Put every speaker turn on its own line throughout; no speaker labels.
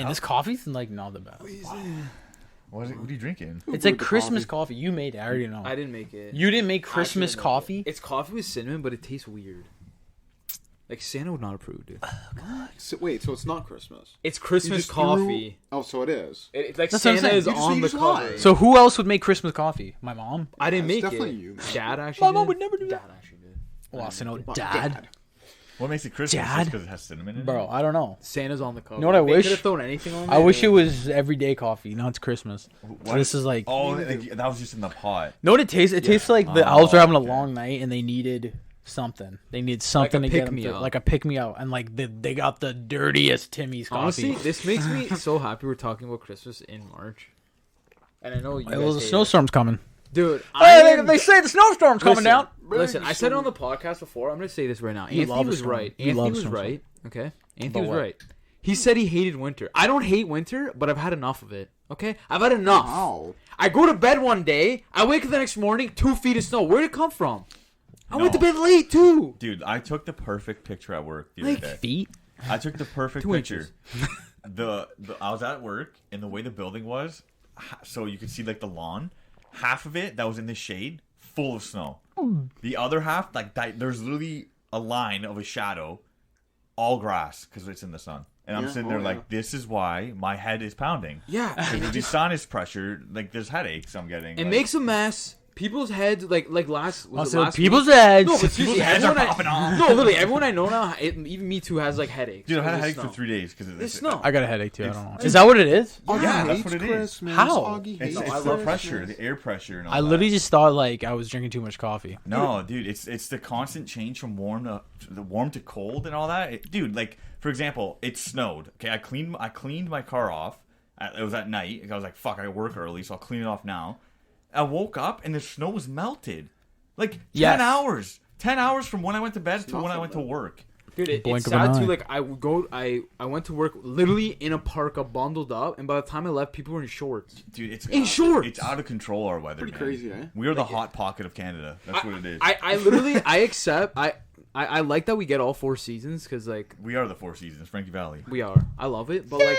Man, this coffee's like not the best.
What are you drinking?
It's like Christmas coffee. You made it. I already know.
I didn't make it.
You didn't make Christmas coffee?
It's coffee with cinnamon, but it tastes weird. Like Santa would not approve, dude.
So, wait, so it's not Christmas?
It's Christmas coffee.
So it is.
It's like
That's what I'm
Santa
saying.
is on the cover.
So who else would make Christmas coffee? My mom?
I didn't make
definitely
it.
you.
Dad actually.
My mom
did.
would never do that.
Dad actually did.
Well, so no, Dad?
What makes it Christmas?
Dad?
Because it has cinnamon in it?
Bro, I don't know.
Santa's on the cover.
You know what I
They
wish?
could have thrown anything on
I
there.
wish it was everyday coffee. Now it's Christmas. So this is like...
Oh, that was just in the pot.
Know what it tastes? It tastes like the elves are having a long night and they needed something. They need something
Like
to
a
get them through.
pick-me-up.
Like a pick-me-up. And like they got the dirtiest Timmy's coffee.
Honestly, this makes me so happy we're talking about Christmas in March. And I know you guys
Well, the
hate it.
snowstorm's coming.
Dude,
They say the snowstorm's coming down.
Listen, I said it on the podcast before. I'm going to say this right now.
You
Anthony
love a
was
storm.
right.
You
Anthony
love
was
snowstorm.
right. Okay? Anthony
But
was
what?
right. He said he hated winter. I don't hate winter, but I've had enough of it. Okay? I've had enough.
Wow.
I go to bed one day. I wake up the next morning, 2 feet of snow. Where'd it come from? I went to bed late, too.
Dude, I took the perfect picture at work the other day.
Feet?
I took the perfect
2
picture.
inches.
I was at work, and the way the building was, so you could see like the lawn. Half of it that was in the shade, full of snow. The other half, like there's literally a line of a shadow, all grass because it's in the sun. And I'm sitting there like, this is why my head is pounding.
Yeah.
Because of the sinus pressure, like there's headaches I'm getting.
It
like,
makes a mess. People's heads, like last
People's heads.
No, but seriously,
People's heads are
everyone
popping
I,
off.
No, literally, everyone I know now, even me too, has like headaches.
Dude, I've had a
because
headache
of
for
snow.
3 days because of
It's
this.
snow.
I got a headache too. I don't know. Is that what it is?
Yeah, that's what it is.
Christmas.
How?
Augie
It's
hates
I
the
love
pressure, the air pressure. And all
I
that.
literally just thought like I was drinking too much coffee.
No, dude, it's the constant change from warm to cold and all that. Dude, like for example, it snowed. Okay, I cleaned my car off. It was at night. I was like, fuck, I work early, so I'll clean it off now. I woke up and the snow was melted. Like 10 hours. 10 hours from when I went to bed to when I went to work.
Dude, it's
Blink of an
sad
eye.
too. Like I went to work literally in a parka, bundled up, and by the time I left, people were in shorts.
Dude, it's
In shorts.
It's out of control. Our weather,
Pretty
man.
crazy, eh?
We are the hot pocket of Canada. That's what it is.
I literally I accept I like that we get all 4 seasons because like
We are the Four Seasons, Frankie Valley.
we are. I love it, but like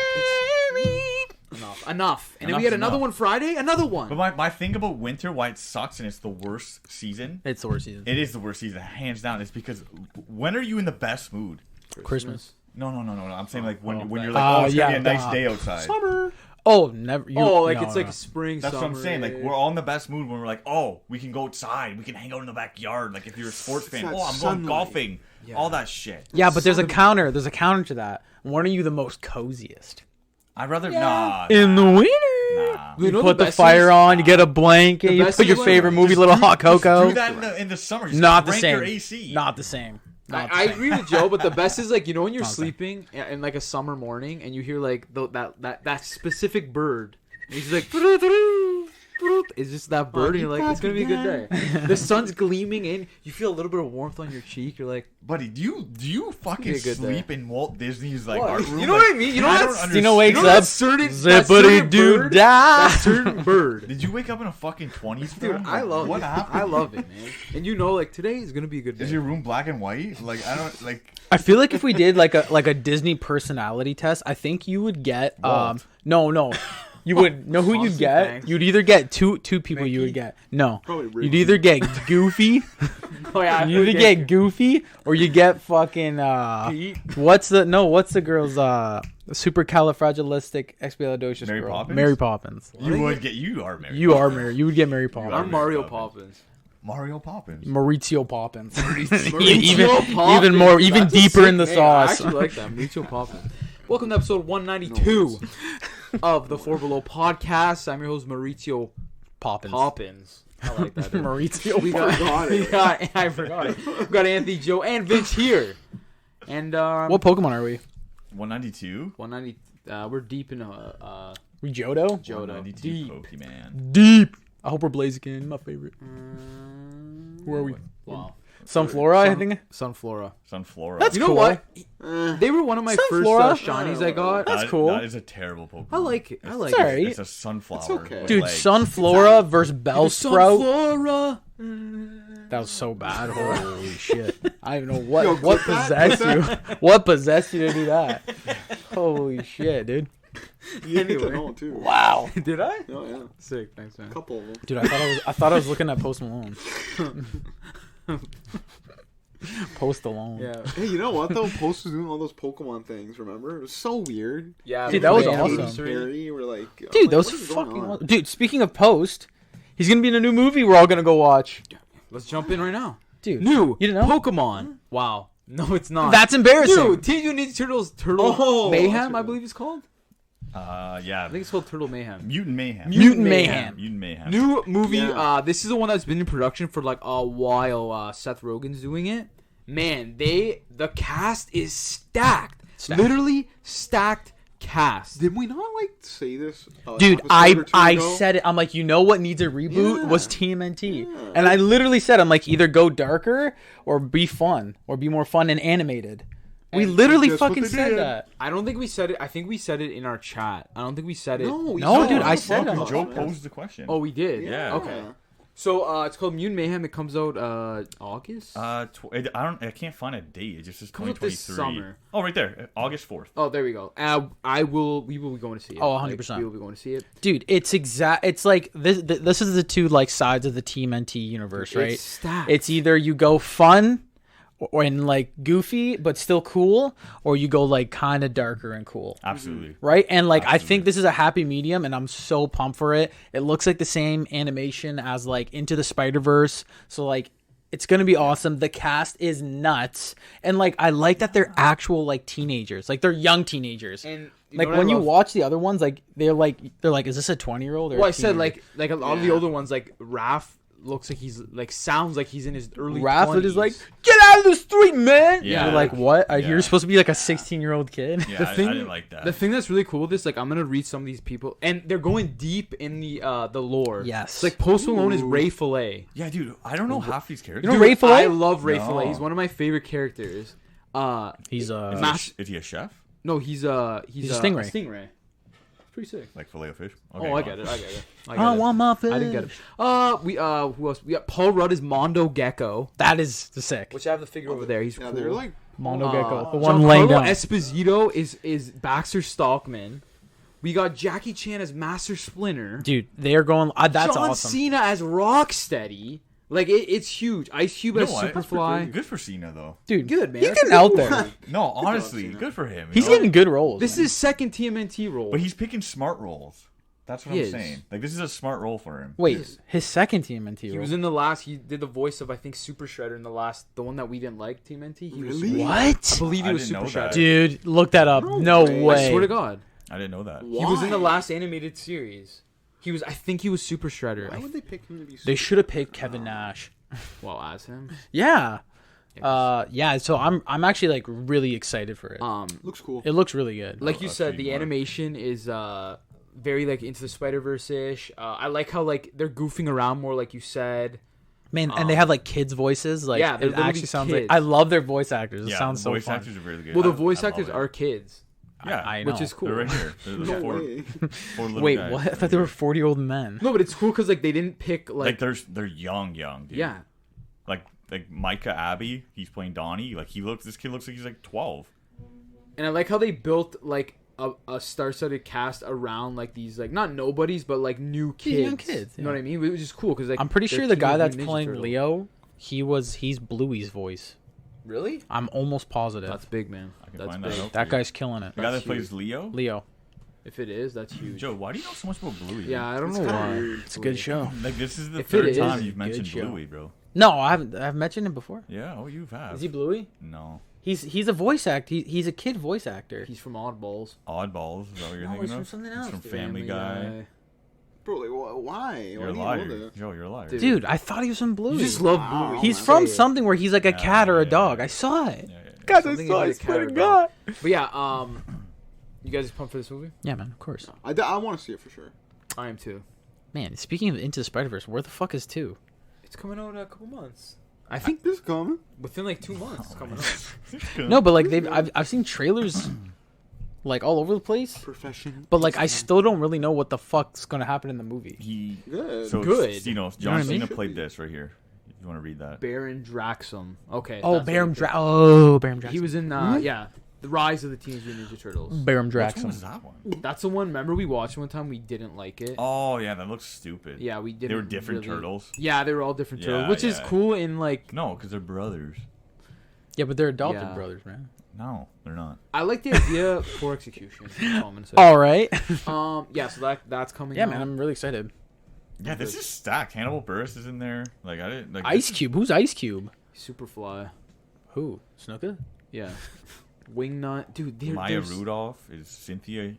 it's enough. And then we
Enough's
had another
enough.
one Friday, another one.
But my thing about winter, why it sucks and it's the worst season.
It's the worst season.
It is the worst season, hands down. It's because when are you in the best mood?
Christmas.
No. I'm saying like when you're
Oh,
like, it's gonna
yeah,
be a nice
the-
day outside.
Summer.
Oh, never.
It's
no,
like
no.
spring.
That's
summer.
what I'm saying. Like we're all in the best mood when we're like, oh, we can go outside, we can hang out in the backyard. Like if you're a sports fan,
that
oh, I'm going
sunlight.
golfing,
Yeah.
all that shit.
Yeah, but there's a counter. There's a counter to that. When are you the most coziest?
I'd rather nah.
In the winter.
Nah.
You
know
put
the
the
best
fire
is-
on. You get a blanket.
The
You
best
put your
is when-
favorite movie,
just
little
do-
hot cocoa.
Do that in the summer. Just
Not the
crank
same.
your AC.
Not the same. Not the
I
same.
agree with Joe, but the best is like, you know, when you're
Not the same.
sleeping in like a summer morning and you hear like that specific bird. And he's like, it's just that bird, and you're like, it's gonna be a good day. The sun's gleaming in. You feel a little bit of warmth on your cheek. You're like,
Buddy, do you fucking
be a good
sleep in Walt Disney's like
what?
art room?
You know
Like,
what I mean? You know
I
what?
don't
Stina
understand.
wakes
You know that
up.
certain
Zippity doo
bird?
da.
That certain bird.
Did you wake up in a fucking 20s
Dude,
film?
I
Like,
love
what
it.
happened?
I love it, man. And you know, like today is gonna be a good day.
Is your room black and white? Like I don't like.
I feel like if we did like a Disney personality test, I think you would get
Walt.
no. You would know who you'd
Austin
get.
Banks.
You'd either get two people you
Mickey?
would get. No.
Probably
You'd
Ricky.
either get Goofy,
Oh yeah,
you either get Goofy or you get fucking
Pete.
what's the girl's supercalifragilisticexpialidocious
Mary
girl?
Poppins?
Mary Poppins.
You are married.
You are Mary. You would get Mary Poppins.
I'm Mario Poppins.
Mario Poppins.
Maurizio Poppins.
Maurizio
even more, even
That's a
deeper
sick
in the
name. I
sauce.
actually like that. Maurizio Poppins. Welcome to episode 192 of the Four Below podcast. I'm your host Maurizio Poppins. I like that. dude.
Maurizio.
We got,
Forgot
we
it.
got, I forgot it. We got Anthony, Joe, and Vince here. And
What Pokemon are we?
192.
190. We're deep in
We Johto?
Johto.
192
Deep.
Pokemon.
Deep. I hope we're Blaziken. My favorite. Where are we?
Wow.
Sunflora, I think.
Sunflora.
Sunflora.
That's
You know
cool.
what? They were one of my
Sunflora.
first shinies I got.
That's cool.
That is a terrible Pokemon.
I like it. I like
It's
it.
alright.
It's a sunflower.
It's okay.
with
Dude,
legs.
Sunflora versus Bellsprout.
Sunflora.
That was so bad. Holy shit. I don't know what
Yo,
what
clip that,
possessed you. What possessed you to do that? Holy shit, dude.
Yeah,
Anyway.
I know too.
Wow.
Did I?
Oh yeah,
Sick. Thanks, man.
a couple of them.
Dude, I thought I was looking at Post Malone. Post Malone.
Yeah.
Hey, you know what though? Post was doing all those Pokemon things. Remember? It was so weird.
Yeah.
Dude, that was
the
awesome.
anniversary.
Harry, we're like, I'm
Dude,
like,
those
what is going
fucking.
on?
Dude, speaking of Post, he's gonna be in a new movie we're all gonna go watch.
Let's jump in right now.
Dude,
New.
you didn't know?
Pokemon. Wow. No, it's not.
That's embarrassing.
Dude, Teenage Mutant Ninja Turtles Turtle
Oh,
Mayhem,
that's
I believe it's called.
Yeah.
I think it's called Turtle Mayhem.
Mutant Mayhem.
Mutant Mayhem.
Mutant Mayhem.
New movie.
Yeah.
This is the one that's been in production for like a while. Seth Rogen's doing it. Man, the cast is stacked.
Stacked.
Literally stacked cast.
Did we not like say this?
Dude,
episode or two
I
ago?
said it. I'm like, you know what needs a reboot
Yeah.
was TMNT,
Yeah.
and I literally said, I'm like, either go darker or be fun or be more fun and animated. We
And
literally
that's what
fucking
they
said
did.
that.
I don't think we said it. I think we said it in our chat. I don't think we said it.
No,
No, dude, I said
Fucking
it.
Joe posed the question.
Oh, we did.
Yeah.
Okay. So it's called Mutant Mayhem. It comes out August.
I can't find a date. It just says
Comes out this
2023.
summer.
Oh, right there, August 4th.
Oh, there we go. We will be going to see it.
Oh, 100%.
Like, we will be going to see it.
Dude, it's like this is the two like sides of the TMNT universe, right?
It's stacked.
It's either you go fun or and like goofy but still cool, or you go like kind of darker and cool.
Absolutely.
Right? And like I
Absolutely.
think this is a happy medium and I'm so pumped for it. It looks like the same animation as like Into the Spider-Verse. So like it's going to be awesome. The cast is nuts. And like I like that they're actual like teenagers. Like they're young teenagers.
And you
like
know what
when
I
you
love?
Watch the other ones, like they're like is this a 20-year-old or
Well,
a
I said
teenager?
like a lot of the older ones, like Raph looks like he's like sounds like he's in his early.
Raph
20s.
is like, get out of the street, man.
Yeah.
You're like, what?
Yeah.
You're supposed to be like a 16-year-old kid.
Yeah,
The thing-
I didn't like that.
The thing that's really cool with this, like I'm gonna read some of these people, and they're going deep in the lore.
Yes.
It's like Post Malone is Ray Fillet.
Yeah, dude, I don't know half these characters.
You know Ray Fillet?
I love Ray
No.
Fillet. He's one of my favorite characters.
He's
Is he a chef?
No, he's a
stingray.
Stingray. Pretty sick.
Like filet of fish?
Oh, I get it. I get it.
I want my fish.
I didn't get it. Who else? We got Paul Rudd is Mondo Gecko,
That is the sick.
which I have the figure over there. He's
Yeah,
cool.
they're like
Mondo Gecko. The one laying
Giancarlo
down.
Esposito is Baxter Stockman. We got Jackie Chan as Master Splinter.
Dude, they are going. That's
John
awesome.
Cena as Rocksteady. Like it's huge. Ice Cube as Superfly.
Good for Cena, though.
Dude,
Good, man.
He's
That's
getting
a
out
good
there.
move.
No, honestly,
Cena.
good for him. you
He's
know?
getting good roles.
This
man.
is his second TMNT role.
But he's picking smart roles. That's what
He
I'm
is.
saying. Like, this is a smart role for him.
Wait, his second TMNT
He
role.
was in the last. He did the voice of I think Super Shredder in the last, the one that we didn't like TMNT. He was.
Really?
I
What?
believe he
I
was
didn't
Super
know
Shredder.
that.
Dude, look that up. No
way.
way.
I swear to God,
I didn't know that.
he was in the
Why?
last animated series. He was. I think he was Super Shredder.
Why would they pick him to be?
They should have picked Kevin Nash.
Well, as him.
Yeah. Yeah. So I'm actually like really excited for it.
Looks cool.
It looks really good.
Like you
I've
said,
seen
the
more.
animation is very like Into the Spider-Verse ish. I like how like they're goofing around more, like you said.
Man, and they have like kids' voices. Like,
Yeah, they're
it
literally
actually sounds
kids.
like I love their voice actors. It
Yeah,
sounds
the
so
voice
fun.
actors are really good.
Well, the
I
voice
love
actors
it.
are kids,
Yeah,
I know.
which is cool.
They're right here. They're
No
four,
way.
four little
Wait,
guys.
what? I thought they were 40-year-old men.
No, but it's cool because like they didn't pick
Like, they're young, dude.
yeah.
Like Micah Abbey, he's playing Donnie. Like, this kid looks like he's like 12.
And I like how they built like a star-studded cast around like these like not nobodies but like new kids.
These young kids,
You know
yeah.
what I mean? Which is cool because like
I'm pretty
they're
sure the guy
Teenage
that's
Mutant Ninja
playing
Turtles.
Leo, he's Bluey's voice.
Really?
I'm almost positive.
That's big, man.
I can
That's
find
big.
that out.
That guy's killing it.
The guy that
That's
plays Leo?
Leo.
If it is, that's huge.
Joe, why do you know so much about Bluey?
Yeah, I don't
It's
know
kinda
why.
weird.
It's a good show.
Like, this is the
If it
third
is,
time
it's
you've
a
mentioned
good show.
Bluey, bro.
No, I've mentioned him before.
Yeah, oh, you have.
Is he Bluey?
No.
He's a voice actor. He's a kid voice actor.
He's from Oddballs.
Oddballs, is that what you're
No,
thinking
he's from
of?
something
He's
else,
from
dude.
Family Guy.
Bro, like, why?
You're
Why
a
do you know
liar.
that?
Joe, you're a liar.
Dude.
Dude, I thought he was from Bluey.
You just love
Wow.
Bluey.
He's
man.
from
Say it.
something where he's like a
Yeah,
cat or a
yeah,
dog.
yeah.
I saw it.
Yeah, yeah, yeah.
Guys, I
Something
saw
about
it.
a
Swear
cat
to
or
God.
But yeah, you guys pumped for this movie?
Yeah, man, of course.
I want to see it for sure.
I am too.
Man, speaking of Into the Spider-Verse, where the fuck is 2?
It's coming out in a couple months. I think
This coming.
within like 2 months. It's coming out.
No, but like I've seen trailers like all over the place.
Profession.
But like I still don't really know what the fuck's gonna happen in the movie.
He,
Good.
so,
Good.
You know,
know what
John
I mean?
Cena played this right here. If you want to read that.
Baron Draxum. Okay.
Oh,
that's
Baron
what it is.
Draxum. Oh, Baron Draxum.
He was in
Hmm?
yeah. The Rise of the Teenage Mutant Ninja Turtles.
Baron
Which one
Jackson.
was that one?
That's the one. Remember we watched one time. We didn't like it.
Oh yeah, that looks stupid.
Yeah, we didn't.
They were different
really-
turtles.
Yeah, they were all different turtles,
Yeah,
which is
yeah.
cool. In like,
No, because they're brothers.
Yeah, but they're adopted
Yeah.
brothers, man.
No, they're not.
I like the idea for execution. That's all I'm gonna say.
All right.
Yeah. So that's coming.
Yeah,
out.
man, I'm really excited.
Yeah, this is stacked. Hannibal Buress is in there. Like I didn't like
Ice Cube. Who's Ice Cube?
Superfly.
Who? Snooker?
Yeah. Wingnut. Dude,
Maya Rudolph is Cynthia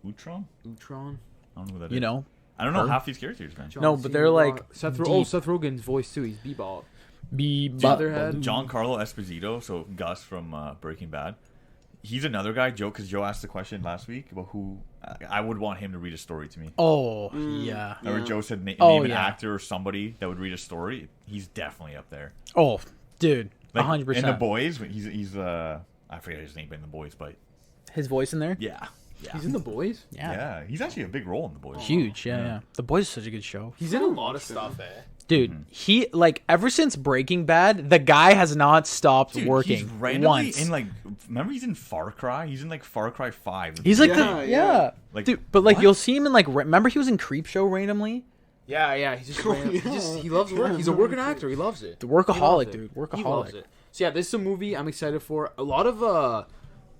Utron.
Utron.
I don't know who that is.
You know?
I don't know
her?
half these characters, man.
John
No, but
Cena,
they're, like,
Seth.
deep.
Seth Rogen's voice too. He's Bebop.
But
Leatherhead.
Giancarlo Esposito, so Gus from Breaking Bad. He's another guy, Joe, because Joe asked the question last week about who I would want him to read a story to me.
Oh, yeah.
Remember Joe said name an
yeah.
actor or somebody that would read a story. He's definitely up there.
Oh, dude.
Like,
100%.
In The Boys, he's I forget his name in The Boys, but
His voice in there?
yeah.
He's in The Boys.
Yeah.
He's actually a big role in The Boys.
Huge. Yeah. The Boys is such a good show.
He's in a lot of stuff,
Dude, he, like, ever since Breaking Bad, the guy has not stopped
Dude,
working
he's randomly
once.
in like. Remember, he's in Far Cry. He's in like Far Cry 5.
He's like
Yeah,
the
yeah.
Like,
dude, but like
what?
you'll see him in like remember he was in Creep Show randomly.
Yeah. He's just.
yeah.
He loves work. He's a working actor. He loves it.
The
He loves
workaholic,
it.
dude.
He
Workaholic.
loves it. So yeah, this is a movie I'm excited for. A lot of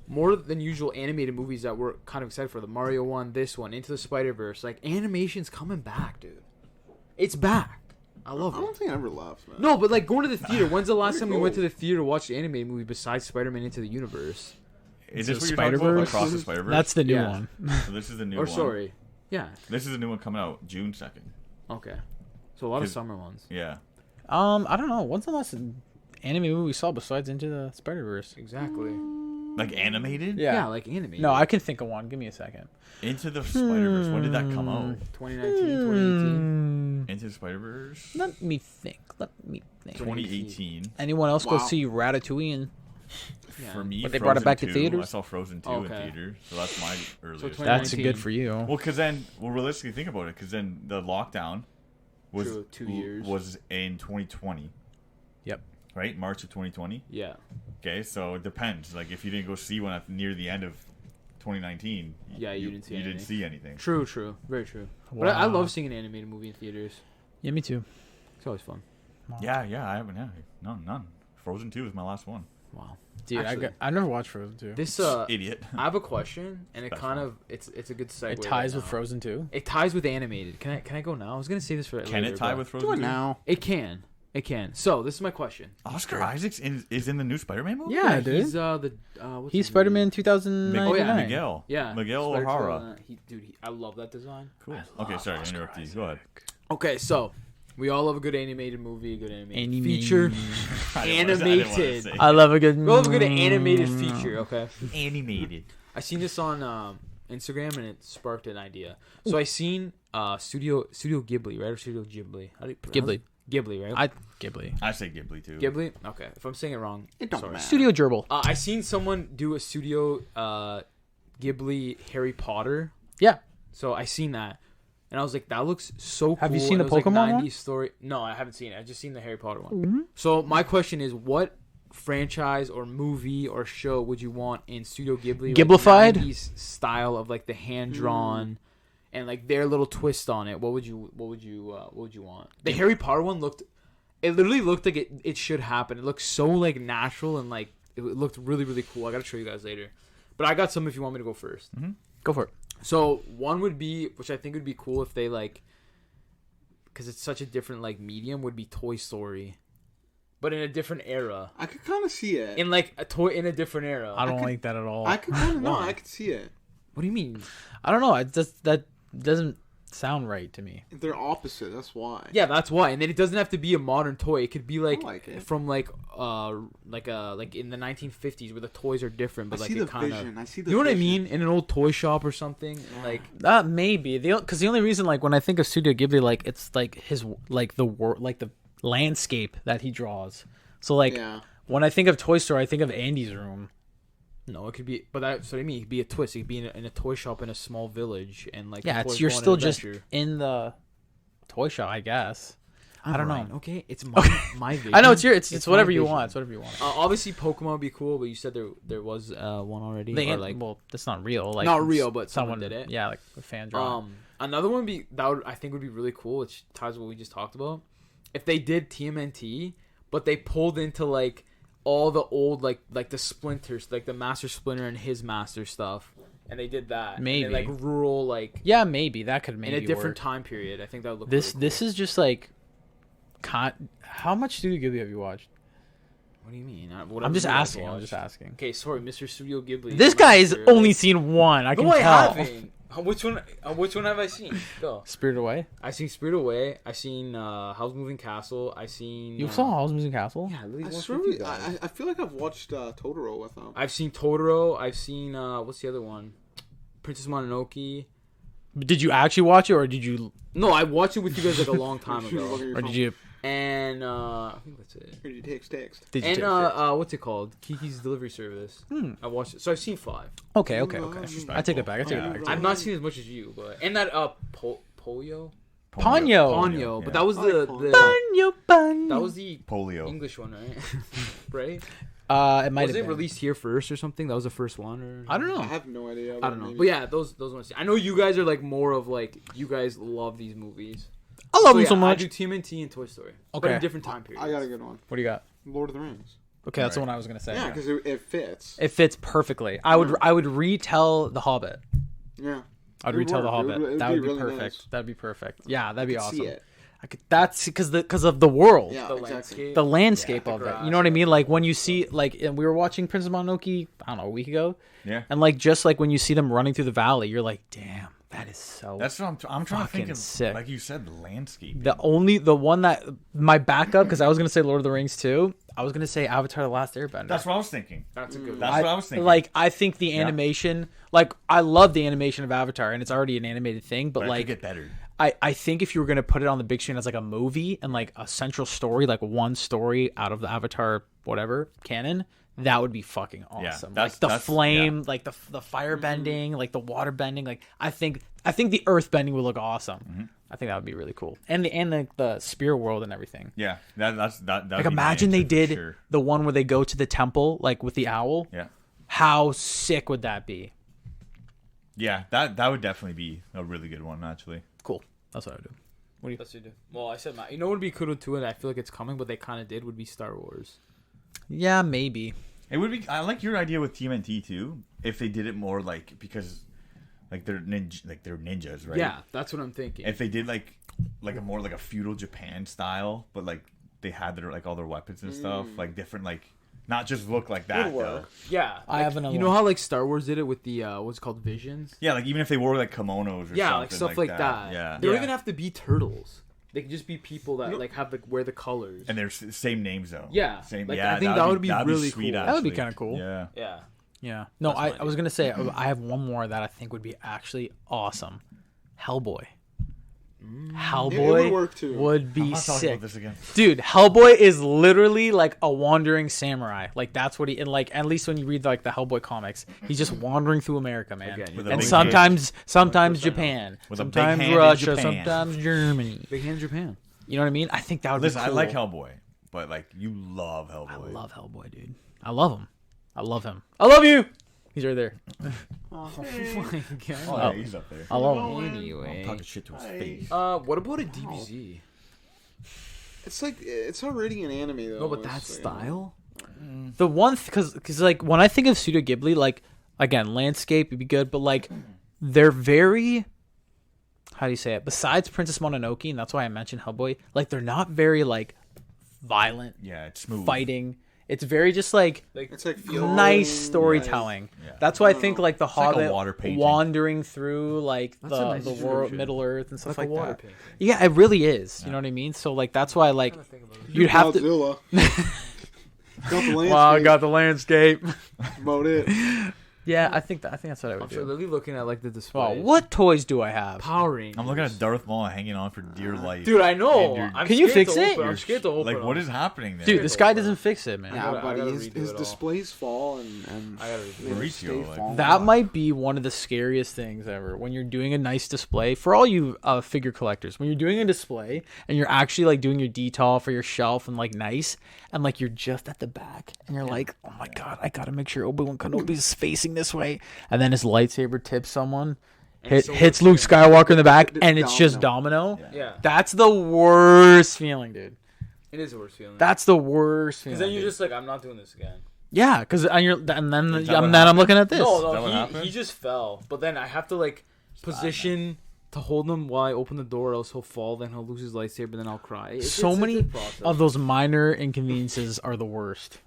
more than usual animated movies that we're kind of excited for. The Mario one, this one, Into the Spider-Verse. Like animation's coming back, dude. It's back. I love
I
it.
don't think I ever left, man.
No, but like going to the theater. When's the last time we
go?
went to the theater to watch the animated movie besides Spider-Man Into the Universe?
Is
The
this what you're talking about?
Spider-Verse?
Across the Spider-Verse?
That's the new
Yeah.
one.
So this is the new
Or
one.
sorry, yeah.
This is the new one coming out June 2nd.
Okay, so a lot of
'Cause-
summer ones.
Yeah.
I don't know. When's the last anime movie we saw besides Into the Spider-Verse?
Exactly.
Like animated?
Yeah, like animated.
No, I can think of one. Give me a second.
Into the Spider-Verse. When did that come out?
2019, 2018.
Into the Spider-Verse?
Let me think.
2018.
Anyone else go
Wow.
see Ratatouille? And
Yeah.
For me,
But they brought it
Frozen
back to
2.
theaters?
I saw Frozen 2 in
Okay.
theaters, so that's my earliest.
2019.
that's good for you.
Well, because then, realistically think about it, because then the lockdown was
True, 2 years.
was in 2020,
Yep.
right? March of 2020.
Yeah.
Okay, so it depends. Like if you didn't go see one at near the end of 2019,
Yeah, you didn't see
you didn't
anything.
see anything.
True. Very true. But I
Wow.
love seeing an animated movie in theaters.
Yeah, me too.
It's always fun.
Yeah, I haven't. Yeah, none. Frozen 2 is my last one.
Wow.
Dude,
Actually,
I never watched Frozen 2.
This
Idiot.
I have a question, and it
That's
kind
fine.
of it's a good segue.
It ties
right
with
now.
Frozen 2.
It ties with animated. Can I go now? I was gonna say this for
Can
later,
it tie
but
with Frozen
Do it
2?
now.
It can. It can. So this is my question.
Oscar Isaac is in the new Spider-Man movie?
Yeah, dude.
He's what's
He's
his
Spider-Man
name?
2099.
Oh, yeah,
Miguel.
Yeah,
Miguel
Spider-
O'Hara.
I love that design.
Cool. Okay, sorry, I interrupted you. Go ahead.
Okay, so we all love a good animated movie, a good animated
Animated.
feature.
I didn't wanna say it.
I love a good.
We all love a good animated feature. Okay.
Animated.
I seen this on Instagram and it sparked an idea. So I seen Studio Ghibli, right? Or Studio Ghibli. How do you pronounce
Ghibli.
it? Ghibli, right?
Ghibli.
I say Ghibli too.
Ghibli. Okay, if I'm saying it wrong,
It don't
sorry.
matter.
Studio Gerbil.
I seen someone do a Studio Ghibli Harry Potter.
Yeah.
So I seen that, and I was like, that looks so cool.
Have you seen
and
the
it was,
Pokemon one?
90s story? No, I haven't seen it. I just seen the Harry Potter one. So my question is, what franchise or movie or show would you want in Studio Ghibli?
Ghiblified?
90s style of like the hand drawn. And like their little twist on it. What would you want? The Harry Potter one looked. It literally looked like it should happen. It looked so like natural and like it looked really really cool. I gotta show you guys later. But I got some if you want me to go first.
Go for it.
So one would be, which I think would be cool if they like, because it's such a different like medium, would be Toy Story, but in a different era.
I could kind of see it.
In like a toy in a different era.
I don't
could-
like that at all.
I could kind of know.
Why?
I could see it.
What do you mean?
I don't know. It just that doesn't sound right to me.
They're opposite. That's why.
Yeah, that's why. And then it doesn't have to be a modern toy. It could be like,
like it.
from like in the 1950s where the toys are different, but
I
like
see
it
the
kind
vision.
of.
I see the.
You know what I
vision.
mean? In an old toy shop or something, and like
Maybe because the only reason like when I think of Studio Ghibli, like it's like his like the landscape that he draws. So like
Yeah.
when I think of Toy Story, I think of Andy's room.
no, it could be. But that's what I mean. It could be a twist. It could be in a toy shop in a small village, and like
Yeah,
the
it's
toys
you're
go on an
still just
adventure.
in the toy shop, I guess. I don't know.
Right, okay, it's my vision.
I know it's
my
whatever you
vision.
want. It's whatever you want.
Obviously, Pokemon would be cool, but you said there was one already. Or like
Well, that's not real. Like
not real, but someone did it.
Yeah, like a fan draw.
Another one I think would be really cool, which ties with what we just talked about. If they did TMNT, but they pulled into like all the old like the Splinters, like the Master Splinter and his Master stuff, and they did that.
Maybe
and then, like rural like
yeah, maybe that could maybe
in a different
work.
time period. I think that would look.
This
really
this is just like, how much Studio Ghibli have you watched?
Cool. What do you mean?
I'm just asking. I'm just asking.
Okay, sorry, Mr. Studio Ghibli.
This guy has only seen one. I can
No, I
tell.
haven't. Which one? Which one have I seen? Go.
Spirited Away.
I seen Spirit Away. I seen Howl's Moving Castle. I seen.
You saw Howl's Moving Castle?
Yeah, Lily's
I,
watched
swear
with you
we-
guys.
I feel like I've watched Totoro with them.
I've seen Totoro. I've seen what's the other one? Princess Mononoke.
Did you actually watch it, or did you?
No, I watched it with you guys like a long time
Shoot, look
ago.
at your
Or
phone.
did you?
And I think that's it.
Here, you text.
Did you
And
take it?
what's it called? Kiki's Delivery Service. I watched it. So I've seen 5.
Okay.
That's
I take it back. I take
Yeah.
it back.
I've not seen as much as you, but and that Polio.
Ponyo.
Ponyo, but that was
I like
the
Ponyo, Ponyo.
that was the
Polio.
English one, right?
It might
Was
have
it
been
released here first or something? That was the first one, or
I don't know.
I have no idea.
I don't know.
Maybe.
But yeah, those ones. I know you guys are like more of like you guys love these movies.
I love
So,
them so
yeah,
much.
I do TMNT and Toy Story. But
Okay.
in different time periods.
I got a good one.
What do you got?
Lord of the Rings.
Okay, that's the
Right.
one I was gonna say.
Yeah, because it fits.
It fits perfectly. I would retell The Hobbit.
Yeah.
I'd
It would
retell The
work. It
Hobbit.
would
that
be
would be
really
perfect.
nice.
That'd be perfect. Yeah, that'd be awesome.
See it.
That's because of the world.
Yeah,
The
exactly.
landscape.
The landscape
the
of it.
grass,
You know what I mean?
yeah.
Like when you see and we were watching Princess Mononoke, I don't know, a week ago.
Yeah.
And like just like when you see them running through the valley, you're like, damn, that is so
That's what I'm trying to think
Fucking
of.
sick.
Like you said, the landscape.
the one that my backup, because I was gonna say Lord of the Rings too. I was gonna say Avatar: The Last Airbender.
That's what I was thinking.
That's a good one.
That's what I was thinking.
Like I think the animation, like I love the animation of Avatar, and it's already an animated thing. But
But
like,
it could get better.
I think if you were gonna put it on the big screen as like a movie and like a central story, like one story out of the Avatar whatever canon, that would be fucking awesome.
that's-
Like the
that's-
flame, like the fire bending, like the water bending. Like I think the earth bending would look awesome. I think that would be really cool, and the spirit world and everything.
Yeah, that.
Like imagine they did the one where they go to the temple, like with the owl.
Yeah,
How sick would that be?
yeah. That would definitely be a really good one, actually.
Cool. That's what I would do. What do you?
That's what you do. Well, I said you know what would be cool to it. I feel like it's coming, but they kind of did. Would be Star Wars.
Yeah, maybe.
It would be. I like your idea with TMNT too. If they did it more like because, like they're ninjas, right?
Yeah, that's what I'm thinking.
If they did like a more like a feudal Japan style, but like they had their like all their weapons and stuff, like different, like not just look like that though.
Yeah,
I have another
You know
one.
how like Star Wars did it with the what's it called Visions?
Yeah, like even if they wore like kimonos or
Yeah,
something
like stuff like that.
Yeah,
They don't
Yeah.
even have to be turtles. They can just be people that like have wear the colors.
and they're same names though.
Yeah,
Same.
like,
Yeah,
I think that would be
that'd
really
sweet,
cool.
That would be
actually.
kinda cool.
Yeah.
Yeah.
Yeah. No,
That's my
I was gonna say I have one more that I think would be actually awesome. Hellboy. Hellboy
It would work, too.
would
I'm
be
not talking
sick.
about this again.
Dude, Hellboy is literally like a wandering samurai. Like that's what he and like at least when you read like the Hellboy comics, he's just wandering through America, man.
Again,
With a
And
big
sometimes
100%.
Japan,
With a big
sometimes
hand in
Russia,
Japan.
sometimes Germany.
Big hand Japan.
You know what I mean? I think that would
Listen,
be cool.
I like Hellboy, but like you love Hellboy.
I love Hellboy, dude. I love him. I love him. I love you. He's right there.
Oh my god.
Oh, yeah, he's up there.
I love him.
I'm
Anyway.
talking shit to his face.
What about a DBZ?
It's like it's already an anime though.
No, but that
It's, like,
style.
The one because like when I think of Studio Ghibli, like again, landscape would be good, but like they're very how do you say it? Besides Princess Mononoke, and that's why I mentioned Hellboy, like they're not very like violent
Yeah, it's smooth.
fighting. It's very just like
It's like feel
nice storytelling.
Yeah.
That's why I think like the
like a
Hobbit
water painting.
wandering through like
That's a nice
the world,
description.
Middle Earth and stuff
Like
like,
a water
that.
painting.
Yeah, it really is. You know what I mean? So like that's why like you'd have to.
Godzilla. Got the landscape.
Wow, I got the landscape.
About it.
Yeah, I think that's what I would
I'm
do.
sure literally looking at like the display.
Well, what toys do I have?
Power Rangers.
I'm looking at Darth Maul hanging on for dear life.
Dude, I know.
And you're-
I'm
Can you
scared
fix
to
it?
open- I'm scared to open
Like,
them.
what is happening there?
Dude, this guy doesn't fix it, man.
Yeah,
gotta- I
buddy.
gotta
His
redo it all.
displays fall and
I gotta redo
they
it.
Mauricio,
stay
like-
falling.
That might be one of the scariest things ever. When you're doing a nice display, for all you figure collectors, when you're doing a display and you're actually like doing your detail for your shelf and like nice, and like you're just at the back and you're like, oh my god, I gotta make sure Obi-Wan Kenobi's facing this way, and then his lightsaber tips someone, hits Luke Skywalker in the back, and it's just Domino.
Yeah,
That's the worst feeling, dude.
it is the worst feeling.
That's the worst feeling.
Because then you're
dude.
just like, I'm not doing this again.
Yeah, because and then
Is that what
I'm looking at this.
Is that what
No,
happened?
he just fell. But then I have to like position to hold him while I open the door, else he'll fall. Then he'll lose his lightsaber. Then I'll cry. It's a
Many
process.
of those minor inconveniences are the worst.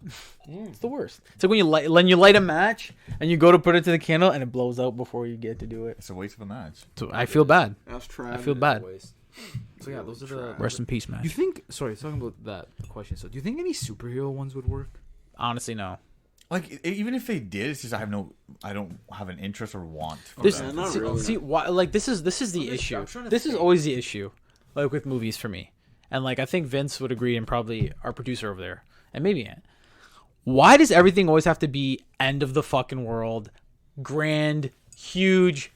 It's the worst. It's like when you light a match and you go to put it to the candle and it blows out before you get to do it.
It's a waste of a match.
So I feel bad.
That's trash.
I feel bad.
Waste. So yeah, those are the.
Rest in peace,
Do you
man.
think? Sorry, talking about that question. So, do you think any superhero ones would work?
Honestly, no.
Like, even if they did, it's just I don't have an interest or want for
This,
them.
not
see,
really.
see why? Like this is the
just-
issue.
I'm trying to
This is
think.
always the issue, like with movies for me, and like I think Vince would agree, and probably our producer over there, and maybe Ant. Why does everything always have to be end of the fucking world, grand, huge?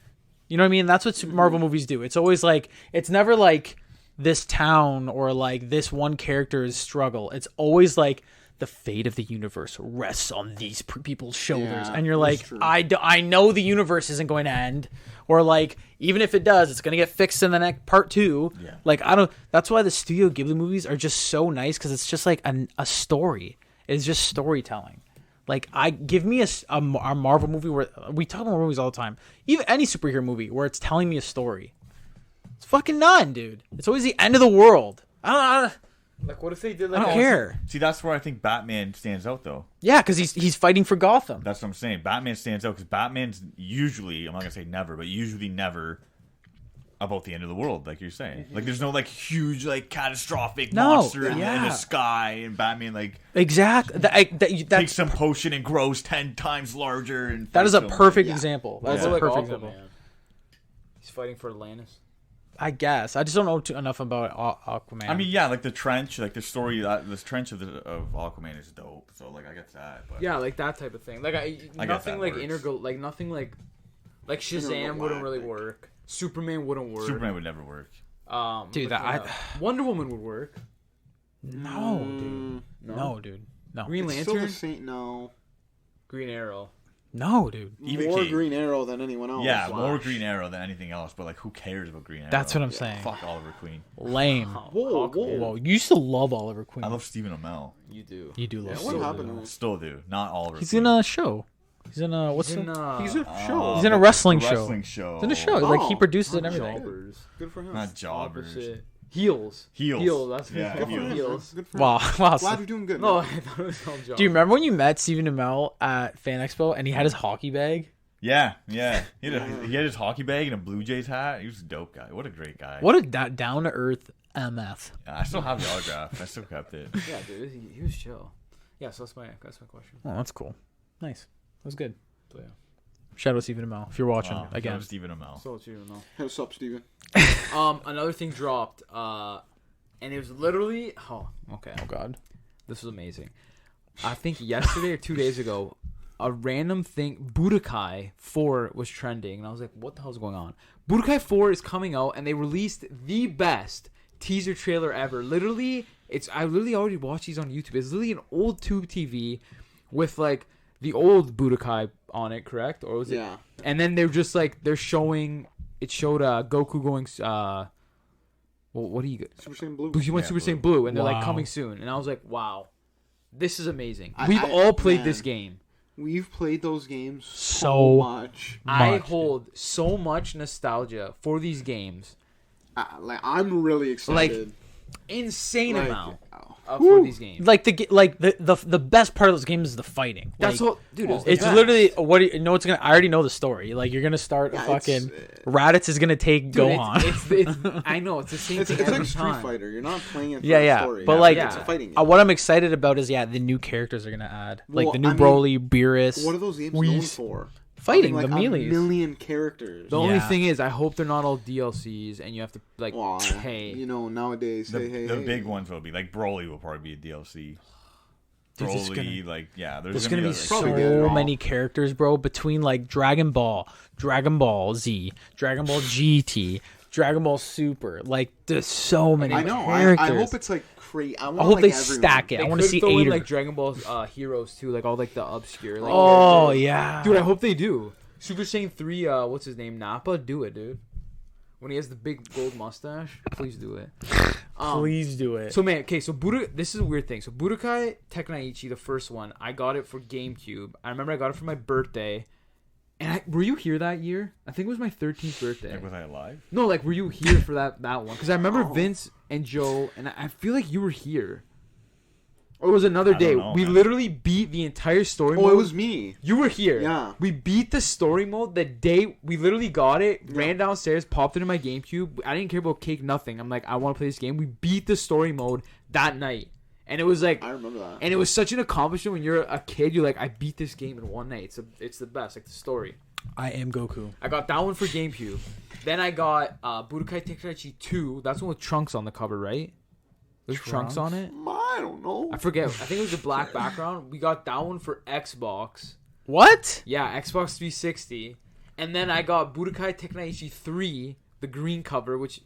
You know what I mean? That's what Marvel movies do. It's always like it's never like this town or like this one character's struggle. It's always like the fate of the universe rests on these people's shoulders,
Yeah,
and you're
that's
like,
true.
I know the universe isn't going to end, or like even if it does, it's going to get fixed in the next part 2.
Yeah.
Like I don't. That's why the Studio Ghibli movies are just so nice because it's just like a story. It's just storytelling. Like give me a Marvel movie where we talk about movies all the time, even any superhero movie where it's telling me a story. It's fucking none, dude. It's always the end of the world. I
Like, what if they did like?
don't care.
See, that's where I think Batman stands out, though.
Yeah, because he's fighting for Gotham.
That's what I'm saying. Batman stands out because Batman's usually, I'm not gonna say never, but usually never about the end of the world, like you're saying. Like, there's no like huge, like catastrophic monster in
yeah.
the sky, and Batman like
Exactly.
takes
That's
some potion and grows 10 times larger. And
that is a
fights him.
perfect
Yeah.
example.
That's
That's a
like
perfect
Aquaman.
example.
He's fighting for Atlantis.
I guess I just don't know enough about Aquaman.
I mean, yeah, like the trench, like the story, this trench of Aquaman is dope. So like, I get that. But
Yeah, like that type of thing. Like
I guess
nothing
that
like
works.
like nothing like Shazam wouldn't really
Intergalactic.
work. Superman wouldn't work.
Superman would never work.
Dude,
like, Wonder Woman would work.
no, dude.
No,
No, dude. No.
Green
It's still
Lantern,
the same. No,
Green Arrow.
No, dude.
Even
more
Kate.
Green Arrow than anyone else.
Yeah, more
Flash.
Green Arrow than anything else. But like, who cares about Green Arrow?
That's what I'm saying.
Fuck Oliver Queen.
Lame.
Whoa, whoa.
Whoa, you used to love Oliver Queen.
I love Stephen Amell.
You do.
You do love.
What
Steve.
happened to him?
Still do. Not Oliver.
He's
Queen.
in a show. He's in a
He's in,
He's a show.
He's in a wrestling
the
show.
wrestling show.
He's in a show. Like he
Oh.
produces it and everything.
Jobbers.
Good for him.
Not jobbers.
Opposite. Heels.
Heels.
That's
Yeah,
good.
heels.
Heels.
Good for him.
Wow, wow.
Glad you're doing good.
No,
man.
I thought it was called jobbers.
Do you remember when you met Stephen Amell at Fan Expo and he had his hockey bag?
Yeah, yeah. He had his hockey bag and a Blue Jays hat. He was a dope guy. What a great guy.
What a down to earth MF.
Yeah, I still have the autograph. I still kept it.
Yeah, dude, he was chill. Yeah, so that's my question.
Oh, that's cool. Nice. That was good.
So yeah.
Shout out Stephen Amell if you're watching
Wow,
again.
Stephen Amell.
So it's you know.
Hey, what's up, Steven?
Another thing dropped. And it was literally oh
God.
this was amazing. I think yesterday or 2 days ago, a random thing Budokai 4 was trending, and I was like, what the hell's going on? Budokai 4 is coming out, and they released the best teaser trailer ever. Literally, I literally already watched these on YouTube. It's literally an old tube TV with like the old Budokai on it, correct? Or was it?
Yeah.
And then they're just like it showed Goku going well, what do you
Super Saiyan Blue.
he went
Yeah,
Super
Blue.
Saiyan Blue, and they're like
Wow.
coming soon, and I was like, "Wow, this is amazing."
I-
We've all played
man.
this game.
We've played those games so
So
much.
I
Much,
hold so much nostalgia for these games,
I'm really excited.
insane
Like,
amount
oh.
for these games.
Like the best part of those games is the fighting.
That's
Like,
what, dude. It was
It's
the best.
literally what do you know. It's gonna. I already know the story. Like you're gonna start
Yeah,
a fucking
it's-
Raditz is gonna take
Dude,
Gohan.
It's I know it's the same
It's
thing
like
every
Street
time.
Fighter. You're not playing it for
Yeah,
the
yeah.
story.
But, like,
it's a fighting game.
What I'm excited about is the new characters are gonna add, like
Well,
the new
I mean,
Broly, Beerus.
What are those games
Whis.
known for?
fighting
like
the
a
melees.
million characters.
The only
Yeah.
thing is, I hope they're not all DLCs, and you have to like
Well,
pay.
you know, nowadays,
The,
hey,
the big ones will be like Broly will probably be a DLC.
Dude, it's
Broly,
gonna-
like
There's gonna be
other-
so
probably good.
many characters, bro. Between like Dragon Ball Z, Dragon Ball GT, Dragon Ball Super. Like, there's so many
I know.
characters.
I hope it's like crazy. I, want,
I hope
like,
they
everyone.
stack it.
They
I want to
could
see
throw in,
8
like Dragon Ball Heroes too, like all like the obscure. Like,
Oh
characters.
yeah,
Dude, I hope they do. Super Saiyan 3, what's his name? Nappa? Do it, dude. When he has the big gold mustache, please do it.
Please do it.
So, man, okay, so this is a weird thing. So, Budokai Tenkaichi, the first one, I got it for GameCube. I remember I got it for my birthday. And were you here that year? I think it was my 13th birthday.
Like, was I alive?
No, like, were you here for that one? Because I remember Vince and Joe, and I feel like you were here. Or it was another
I
day.
don't know,
We
man.
literally beat the entire story mode.
Oh, it was me.
You were here.
Yeah.
We beat the story mode the day we literally got it, ran downstairs, popped it in my GameCube. I didn't care about cake, nothing. I'm like, I want to play this game. We beat the story mode that night. And it was like,
I remember that.
and it was such an accomplishment when you're a kid. You're like, I beat this game in one night. It's the best, like the story.
I am Goku.
I got that one for GameCube. Then I got Budokai Tenkaichi 2. That's one with Trunks on the cover, right? There's Trunks on it.
I don't know.
I forget. I think it was a black background. We got that one for Xbox.
What?
Yeah, Xbox 360. And then I got Budokai Tenkaichi 3, the green cover, which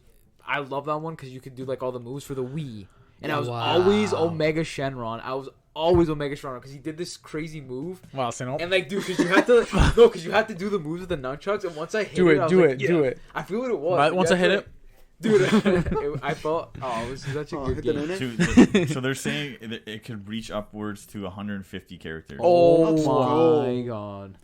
I love that one because you could do like all the moves for the Wii. And I was always Omega Shenron. I was always Omega Shenron because he did this crazy move.
Wow, so no.
And like, dude, because you had to because you had to do the moves with the nunchucks. And once I hit
Do it,
I was
do
like,
it, do it.
I feel what it was.
Right,
but
once
you
I
had
hit
to, Dude, I felt, it was such a good
hit the
game.
net.
So they're saying it could reach upwards to 150 characters.
Oh
Let's
my
go.
god.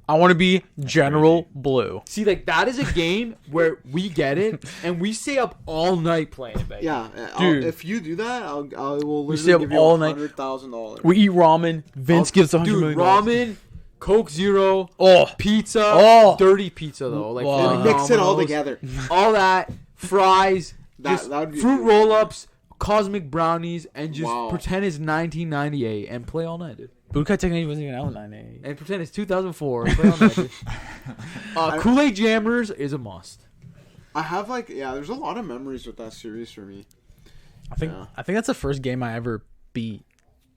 I want to be General Blue.
See, like, that is a game where we get it, and we stay up all night playing it, baby.
Yeah,
Dude.
if you do that, I will
stay
literally
up
give you
all night.
$100,000.
We eat ramen. Vince gives $100
Dude,
million.
ramen, Coke Zero,
Oh,
pizza,
Oh.
dirty pizza, though. Like,
Wow.
fucking
Mix it all
Domino's,
together.
All that, fries, just
That would be
fruit
good.
roll-ups, cosmic brownies, and just
Wow.
pretend it's 1998 and play all night, dude.
Budokai Tenkaichi wasn't even out in 98.
And pretend it's 2004 and play all night, dude. Kool-Aid Jammers is a must.
I have there's a lot of memories with that series for me.
I think that's the first game I ever beat.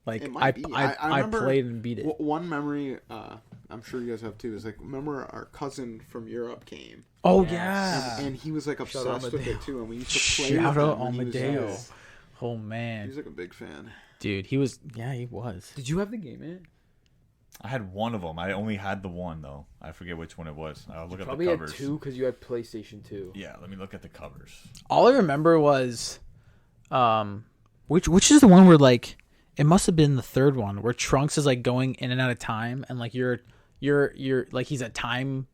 Like
It might be. I
I
remember
played and beat it.
One memory, I'm sure you guys have too, is like, remember our cousin from Europe came,
Oh yeah.
and he was like
Shout
obsessed
out
with
Amadeo.
it too, and we used to play.
Shout
with
out
him when he was
Amadeo.
young.
Oh
He
man,
was like a big fan.
dude, he was. Yeah, he was.
Did you have the game, man?
I had one of them. I only had the one though. I forget which one it was. I'll look at the
Probably had
covers.
2 because you had PlayStation 2.
Yeah, let me look at the covers.
All I remember was, which is the one where like it must have been the third one where Trunks is like going in and out of time and like you're like he's a time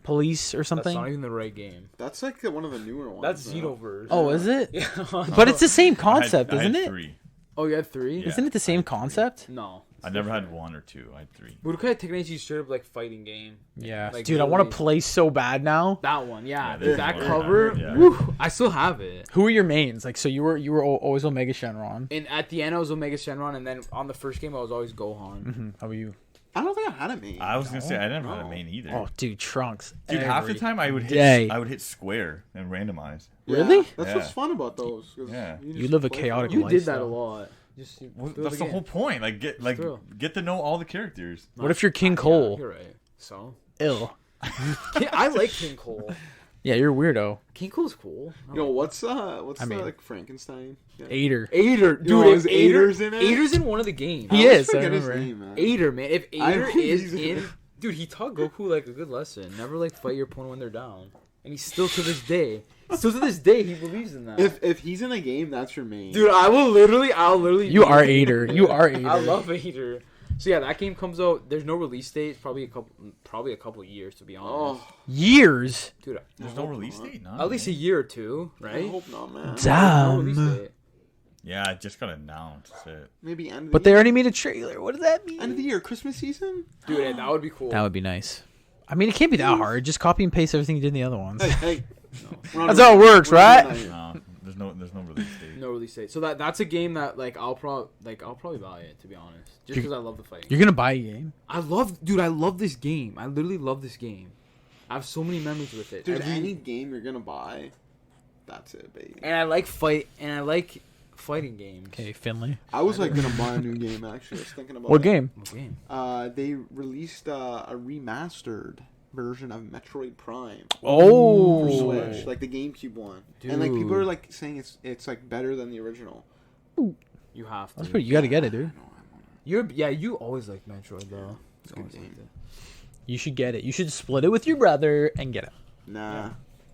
police or
That's
something.
not even the right game.
That's like one of the newer ones.
That's
though.
Xenoverse.
Oh, is it?
Yeah.
But it's the same
I had-
concept,
I had
isn't it?
3.
Oh, you had 3?
Yeah.
Isn't it the same concept?
No.
I never had 1 or 2. I had 3.
Budokai Tenkaichi is straight up like fighting game.
Yeah,
Like,
dude, I want to
literally-
play so bad now.
That one, yeah.
Yeah,
Dude, that
there's
cover,
one. Yeah.
woo, I still have it.
Who are your mains? Like, so you were always Omega Shenron.
And at the end, I was Omega Shenron, and then on the first game, I was always Gohan.
Mm-hmm. How about you?
I don't think I had a main.
I was gonna say I never had a
No.
main either.
Oh, dude, Trunks.
Dude, half the
every
time I would
day.
hit square and randomize.
Really?
That's
Yeah.
what's fun about those. 'cause
Yeah.
just
You live a
play
chaotic
fun.
You did that a
lifestyle.
lot. Just
Well,
do it
that's the
again.
whole point. Like
True.
get to know all the characters.
What if you're King
Yeah,
Cole?
you're right. So
Ill.
I like King Cole.
Yeah, you're a weirdo.
King Cole's cool.
Yo, what's
I mean-
like Frankenstein? Yeah.
Aider.
Ader, dude.
Yo,
if
is Ader's in it?
Ader's in one of the games.
He
I always
is, I
forget his
remember.
name, man.
Ader, man. If
I
Ader
know
is
he's
in,
in it.
dude, he taught Goku like a good lesson. Never like fight your opponent when they're down, and he's still to this day. Still to this day, he believes in that.
If he's in a game, that's your main.
Dude, I'll literally.
You are Aider. You are Aider.
I love Ader. So yeah, that game comes out. There's no release date. It's probably a couple years to be honest.
Oh,
years.
Dude,
There's no release date, no.
at least a year or two,
I
right?
hope not, man.
No release
Damn.
date.
Yeah, it just got announced. That's it.
Maybe end of
But
the
they
year.
already made a trailer. What does that mean?
End of the year, Christmas season.
Dude, that would be cool.
That would be nice. I mean, it can't be that hard. Just copy and paste everything you did in the other ones.
Hey, we're on
That's how it works,
we're on
right?
midnight.
No, there's no release date.
No release date. So that's a game that like I'll probably buy it, to be honest, just because I love the fighting.
You're gonna buy a game?
I love this game. I literally love this game. I have so many memories with it.
Dude, any game you're gonna buy, that's it, baby.
And I like fighting games.
Okay, Finley.
I was like gonna buy a new game actually. I was thinking about
What
it.
game?
What game?
They released a remastered version of Metroid Prime
Oh,
for Switch, like the GameCube one.
Dude.
And like people are like saying it's like better than the original.
You have to.
that's pretty. You gotta get it, dude.
You always like Metroid though.
It's a good game.
You should get it. You should split it with your brother and get it.
Nah,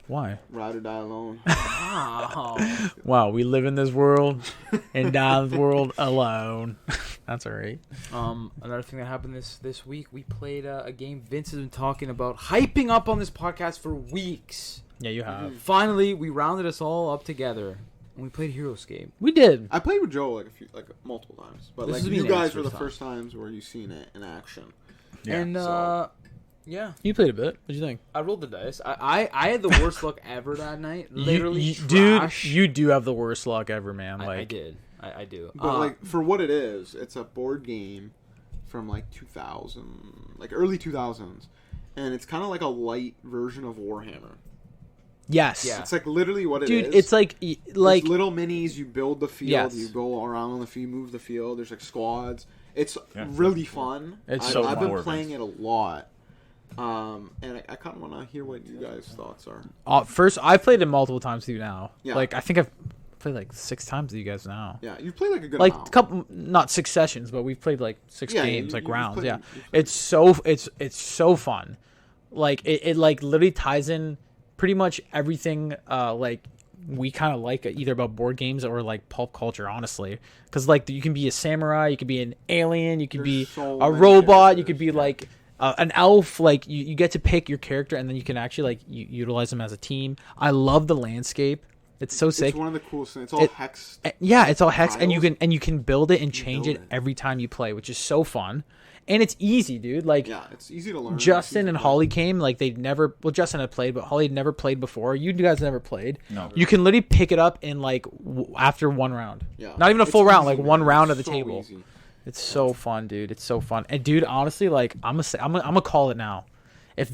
Why?
ride or die alone.
Wow.
Wow, we live in this world and die in this world alone. That's alright.
Another thing that happened this week, we played a game Vince has been talking about, hyping up on this podcast for weeks.
Yeah, you have.
Finally, we rounded us all up together and we played HeroScape.
We did.
I played with Joe like multiple times, but
This
like
is
you
being
guys
Anne's
were the
first time.
first times where you seen it in action.
Yeah,
And
so-
yeah,
You played a bit. What'd you think?
I rolled the dice. I had the worst luck ever that night. Literally,
dude,
trash.
you do have the worst luck ever, man. Like,
I did. I do.
But like for what it is, it's a board game from like 2000, like early 2000s, and it's kind of like a light version of Warhammer.
yes.
Yeah.
It's like literally what it is.
Dude, it's like
There's
like
little minis. You build the field.
Yes.
You go around on the field, move the field. There's like squads. It's
Yeah.
really fun.
It's so
I've
fun.
been playing it a lot. And I kind of want to hear what you guys' thoughts are.
first I played it multiple times with you now.
Yeah.
Like I think I've played like 6 times with you guys now.
Yeah, you've played like a good
Like
amount.
a couple, not 6 sessions, but we've played like 6
Yeah,
games, like
you've
rounds.
played-
Yeah,
you've played-
it's so fun. Like it like literally ties in pretty much everything. Like we kind of like either about board games or like pulp culture, honestly. Because like you can be a samurai, you could be an alien, you could
There's
be
so
a
many
robot, you could
characters,
be like an elf. Like you get to pick your character, and then you can actually like utilize them as a team. I love the landscape. It's so sick.
It's one of the coolest things. It's all hex.
Yeah, it's all hex, and you
tiles.
can build it and change
build
it
it.
every time you play, which is so fun, and it's easy, dude. Like
Yeah, it's easy to learn.
Justin and Holly came, like they'd never. Well, Justin had played, but Holly had never played before. You guys never played.
No.
You can literally pick it up in like after one round.
Yeah.
Not even a
It's
full round,
easy,
like one
man.
round at the
So
table.
easy.
It's so fun, dude. It's so fun. And dude, honestly, like I'm gonna call it now. If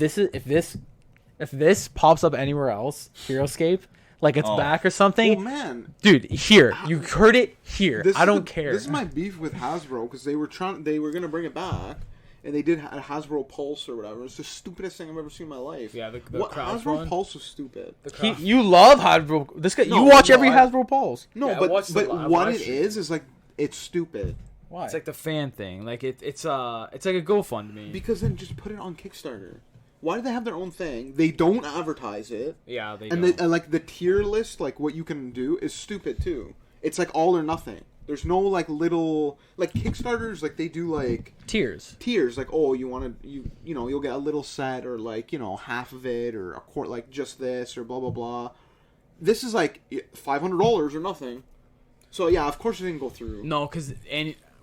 this pops up anywhere else, HeroScape, like it's back or something,
Well, man,
dude. Here, you heard it here. I don't care.
This is my beef with Hasbro because they were gonna bring it back, and they did a Hasbro Pulse or whatever. It's the stupidest thing I've ever seen in my life.
Yeah, the
what
Crouch
Hasbro
one?
Pulse was stupid.
You love Hasbro. This guy,
No,
you watch
no,
every
I-
Hasbro Pulse.
No,
Yeah, I watched
but
I
what
watched
it is like it's stupid.
Why?
It's like the fan thing. Like it's like a GoFundMe.
Because then just put it on Kickstarter. Why do they have their own thing? They don't advertise it.
Yeah, they
And
don't.
like the tier list, like what you can do is stupid too. It's like all or nothing. There's no like little like Kickstarters, like they do like
Tears.
tiers, like oh you want to you know you'll get a little set or like half of it or a quart, like just this or blah blah blah. This is like $500 or nothing. So yeah, of course it didn't go through.
No, because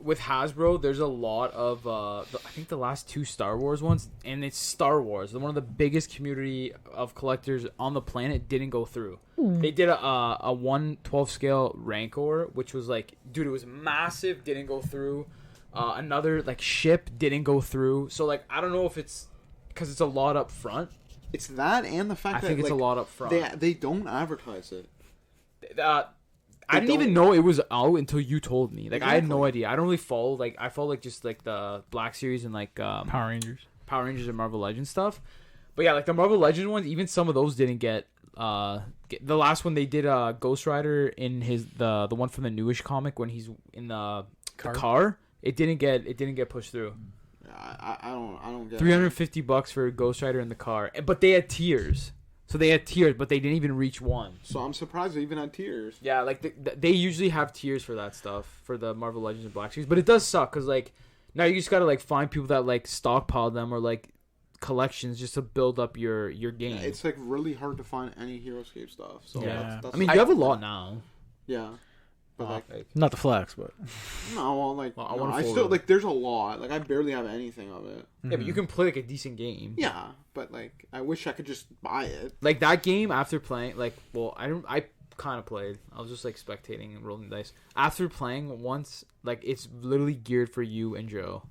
with Hasbro, there's a lot of I think the last 2 Star Wars ones, and it's Star Wars. One of the biggest community of collectors on the planet didn't go through. They did a 1/12 scale Rancor, which was like, dude, it was massive, didn't go through. Another like ship didn't go through. So like, I don't know if it's because it's a lot up front.
It's that and the fact
I
that
think it's
like,
a lot up front.
They don't advertise it.
I didn't even know it was out until you told me. Like I had no
Exactly.
idea. I don't really follow. Like I follow like just like the Black Series and like
Power Rangers.
Power Rangers and Marvel Legends stuff. But yeah, like the Marvel Legends ones, even some of those didn't get. The last one they did Ghost Rider in the one from the newish comic when he's in the car. It didn't get pushed through.
I don't get
$350 for Ghost Rider in the car, but they had tiers. So they had tiers, but they didn't even reach one.
So I'm surprised they even had tiers.
Yeah, like they usually have tiers for that stuff for the Marvel Legends and Black Series, but it does suck because like now you just gotta like find people that like stockpile them or like collections just to build up your game.
Yeah, it's like really hard to find any HeroScape stuff. So
Yeah.
that's
I mean, you have a lot now.
yeah, but like
Not the flex, but
no, well, like
Well, I
no,
want a
I
full
still
room.
like there's a lot. Like I barely have anything of it.
Yeah, but you can play like a decent game.
Yeah, but like I wish I could just buy it.
Like that game after playing, like, well, I kind of played. I was just like spectating and rolling dice. After playing once, like it's literally geared for you and Joe.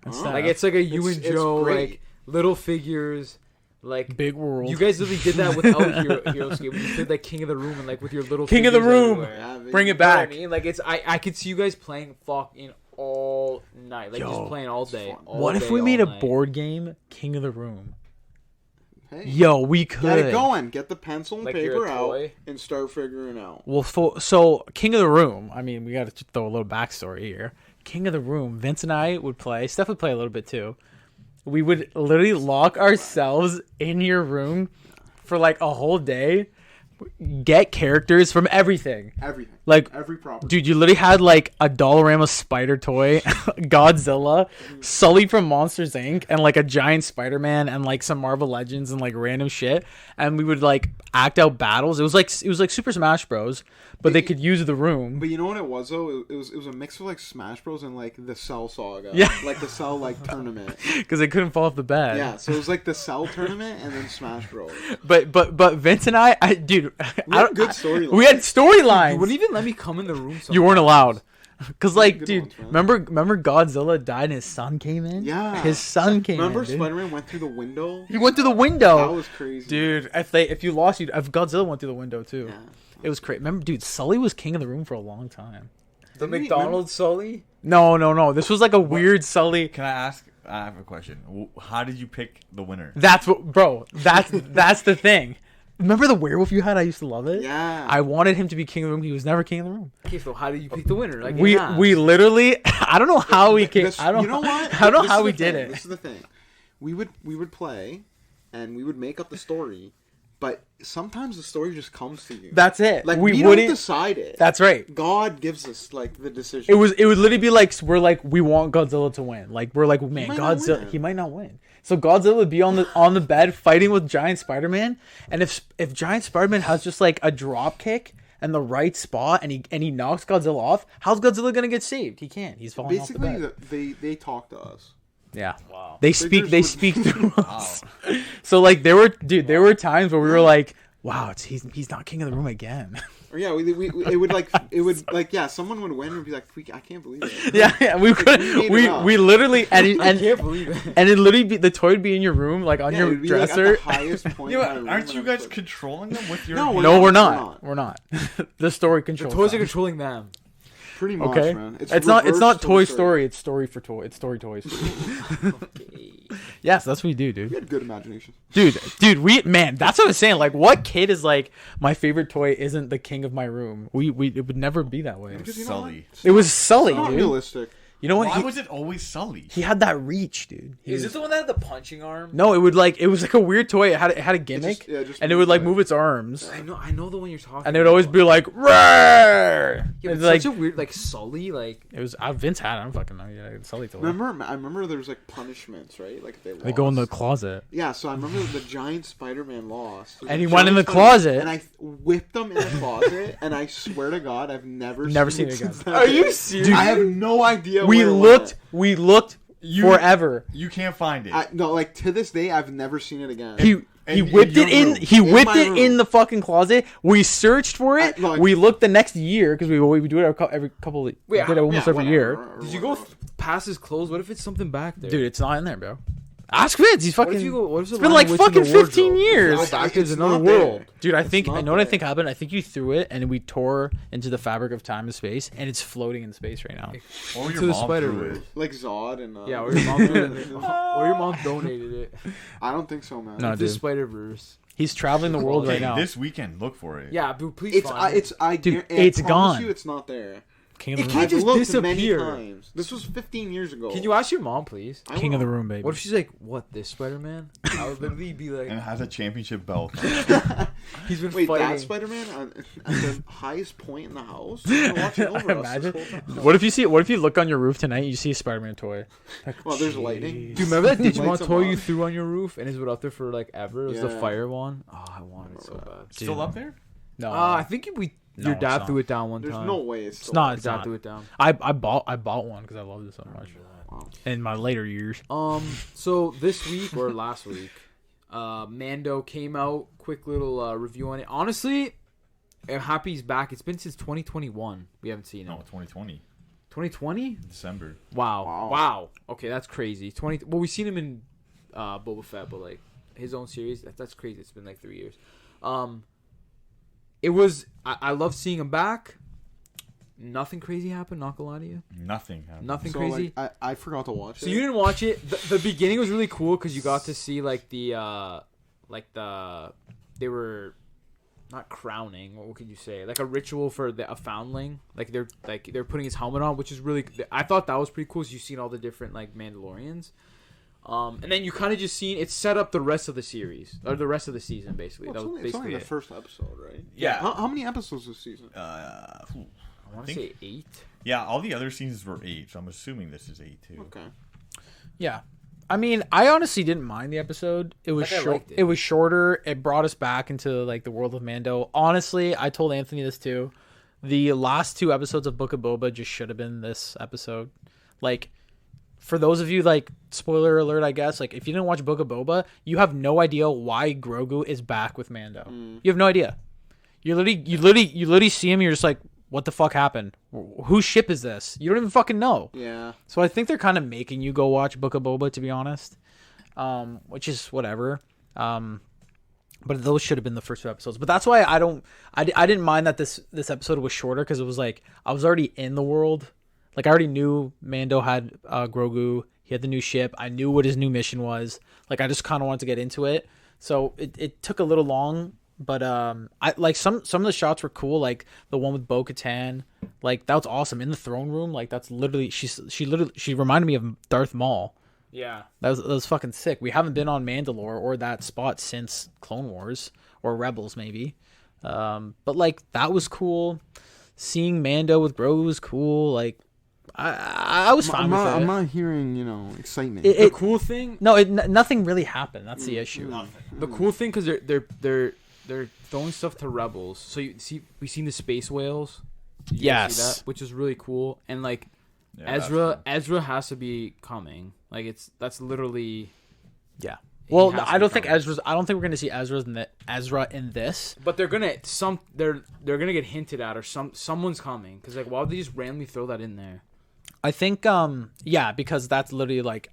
Like it's like a you and Joe like little figures. Like
Big world.
You guys literally did that without Hero Escape. You did like King of the Room and like with your little
King of the Room. Bring it
You know what I
back.
mean? Like it's I could see you guys playing fucking all night, like just playing all day.
What if we made a board game, King of the Room?
Hey,
Yo, we could.
get it going. Get the pencil and
Like
paper
you're a
out
toy?
and start figuring out.
Well, so King of the Room. I mean, we got to throw a little backstory here. King of the Room. Vince and I would play. Steph would play a little bit too. We would literally lock ourselves in your room for like a whole day. Get characters from everything.
Everything.
Like,
Every property.
dude, you literally had like a Dollarama spider toy, Godzilla, Sully from Monsters Inc., and like a giant Spider-Man and like some Marvel Legends and like random shit. And we would like act out battles. It was like Super Smash Bros. But they could use the room.
But you know what it was though? It was a mix of like Smash Bros and like the Cell Saga.
Yeah.
Like the Cell like tournament.
Because they couldn't fall off the bed.
Yeah. So it was like the Cell tournament and then Smash Bros.
But Vince and I dude,
We had good storylines.
We had storylines.
You wouldn't even let me come in the room.
You weren't allowed. Cause like,
Good
dude,
ones, man.
remember Godzilla died and his son came in?
Yeah.
His son came
Remember
in. Dude.
Spider-Man went through the window?
He went through the window.
That was crazy.
Dude, if you lost, if Godzilla went through the window too.
Yeah.
It was crazy. Remember, dude, Sully was king of the room for a long time.
The
Didn't he-
McDonald's Sully?
No. This was like a weird Sully.
Can I ask? I have a question. How did you pick the winner?
That's what, bro. That's the thing. Remember the werewolf you had? I used to love it.
Yeah.
I wanted him to be king of the room. He was never king of the room.
Okay, so how did you pick the winner? Like
We literally. I don't know how we came. I don't.
You know what?
I don't know
This
how
is
we
the
did
thing.
it.
This is the thing. We would play, and we would make up the story, but sometimes the story just comes to you.
That's it.
Like
we
we don't
wouldn't.
decide it.
That's right.
God gives us like the decision.
It would literally be like we're like we want Godzilla to win. Like we're like man,
might not
Godzilla
win.
he might not win. So Godzilla would be on the bed fighting with Giant Spider-Man, and if Giant Spider-Man has just like a drop kick and the right spot and he knocks Godzilla off, how's Godzilla gonna get saved? He can't. He's falling
Basically,
off the bed.
they talk to us.
Yeah.
Wow.
They
Figures
speak
would-
through us. So like there were times where we were like, wow, he's not king of the room again.
Or yeah, someone would win and be like, I can't believe it.
yeah, we could
made it
we
up.
we literally
I
and
can't believe it.
and it literally be the toy would be in your room, like on
Yeah,
your
it'd be,
dresser.
Like, at the highest point.
Yeah,
in my room
aren't
and
you
I'm
guys
like-
controlling them with your?
No, we're
No,
not.
we're
We're
not.
not.
We're not. The story
The
controls.
toys are
them.
controlling them.
Pretty much,
Okay,
man.
it's not
reverse
Toy Story. It's Story for Toy. It's Story Toys.
Okay.
Yes, that's what we do,
We
dude.
had good imagination.
Dude, that's what I was saying. Like, what kid is like, my favorite toy isn't the king of my room? We it would never be that way.
Because you know
Sully.
what?
It was Sully,
It's not
dude.
realistic.
You know what?
Why was it always Sully?
He had that reach, dude.
Is it the one that had the punching arm?
No, it was like a weird toy. It had a gimmick,
just
and it would like
moves,
move its arms,
I know the one you're talking.
and it would always be like, "Roar!"
Yeah, but
It's like
such a weird like Sully like.
it was. Vince had it. I don't fucking know. Yeah, Sully toy.
I remember there was like punishments, right? Like if they lost.
They go in the closet.
Yeah, so I remember the giant Spider-Man lost.
And he went in the closet.
And I whipped him in the closet, and I swear to God, I've never
seen it again.
since that
Are
day.
you serious?
I have no idea
We
where it
looked
went.
forever.
You can't find it.
No, like to this day, I've never seen it again.
He
in
whipped
your
it in.
room.
He
In
whipped
my
it in
room.
the fucking closet. We searched for it.
Like-
We looked the next year because we do it every couple. Wait, we did it almost
Yeah,
every
whatever,
year.
or
Did you go
whatever.
past his clothes? What if it's something back there?
Dude, it's not in there, bro. Ask Vince. He's
what
fucking.
if you go? What if
It's been like fucking 15 years.
It's
Back is
not
another
there.
world.
Dude, I
It's
think I
not
know what I
there.
think happened. I think you threw it and we tore into the fabric of time and space, and it's floating in space right now.
or
to
your
the
mom
Spider-Verse.
threw it.
Like Zod and
Yeah, or your mom or your mom donated it.
I don't think so, man.
No,
To
dude.
Spider-Verse.
He's traveling the world
Okay,
right now.
this weekend, look for it.
Yeah, but please
It's
find it.
Dude,
I
it's
promise
gone.
You, it's not there.
King of
It
the
can't
room.
I've
just
looked
disappear.
many times. This was 15 years ago.
Can you ask your mom, please?
I
King of
will.
the room, baby.
What if she's like, "What, this Spider-Man?" I would literally be
And
like,
it has a championship belt.
"He's been
Wait,
fighting."
that Spider-Man at the highest point in the house? You're watching over us
Imagine.
this whole time.
What if you look on your roof tonight and you see a Spider-Man toy? Like,
Well, there's lightning.
Do you remember that Digimon
Lights 'em
toy you
up.
threw on your roof and it's been up there for like ever? It was the
Yeah.
fire one. Oh, I wanted it so
Remember
bad.
Still up there?
No,
I think
No,
your
it's
dad
not.
threw it down one
There's
time.
no way it's
it's
still
not.
Your
It's
dad
not.
threw it down.
I bought one because I loved it so much
Wow.
in my later years.
So this week or last week, Mando came out. Quick little review on it. Honestly, I'm happy he's back. It's been since 2021. We haven't seen him.
No, 2020.
2020?
December.
Wow. Okay, that's crazy. Well, we've seen him in Boba Fett, but like his own series. That's crazy. It's been like 3 years. It was. I love seeing him back. Nothing crazy happened. Not gonna lie to you.
Nothing happened.
Nothing
So,
crazy.
like, I forgot to watch it.
So you didn't watch it. The beginning was really cool because you got to see like they were not crowning. What could you say? Like a ritual for a foundling. Like they're putting his helmet on, which is really. I thought that was pretty cool. So you've seen all the different like Mandalorians. And then you kind of just seen it set up the rest of the series or the rest of the season basically.
Well,
That was
it's only
basically
the first episode, right?
Yeah.
How many episodes this season?
I want to say 8.
Yeah, all the other seasons were 8, so I'm assuming this is 8 too.
Okay.
Yeah. I mean, I honestly didn't mind the episode. It was
Like, I
short.
liked it.
It was shorter. It brought us back into like the world of Mando. Honestly, I told Anthony this too. The last 2 episodes of Book of Boba just should have been this episode. Like, for those of you, like, spoiler alert, I guess, like, if you didn't watch Book of Boba, you have no idea why Grogu is back with Mando. You have no idea. You literally see him. You're just like, what the fuck happened? Whose ship is this? You don't even fucking know.
Yeah.
So I think they're kind of making you go watch Book of Boba, to be honest, which is whatever. But those should have been the first 2 episodes. But that's why I didn't mind that this episode was shorter, because it was like I was already in the world. Like, I already knew Mando had Grogu. He had the new ship. I knew what his new mission was. Like, I just kind of wanted to get into it. So it took a little long. But I like some of the shots were cool, like the one with Bo-Katan, like that was awesome in the throne room. Like that's literally she reminded me of Darth Maul.
Yeah.
That was fucking sick. We haven't been on Mandalore or that spot since Clone Wars or Rebels maybe, but like that was cool. Seeing Mando with Grogu was cool. Like I was fine with it.
I'm not hearing excitement.
The cool thing.
No, nothing really happened. That's the issue.
The cool thing, because they're throwing stuff to rebels. So we've seen the space whales. Did you guys see
Yes.
that? Which is really cool. And like
Yeah, that's
Ezra has to be coming. Like that's literally.
Yeah.
He
Well,
has to
I don't
be
think
coming.
I don't think we're gonna see Ezra in this.
But they're gonna gonna get hinted at, or someone's coming, because like why would they just randomly throw that in there?
I think yeah, because that's literally like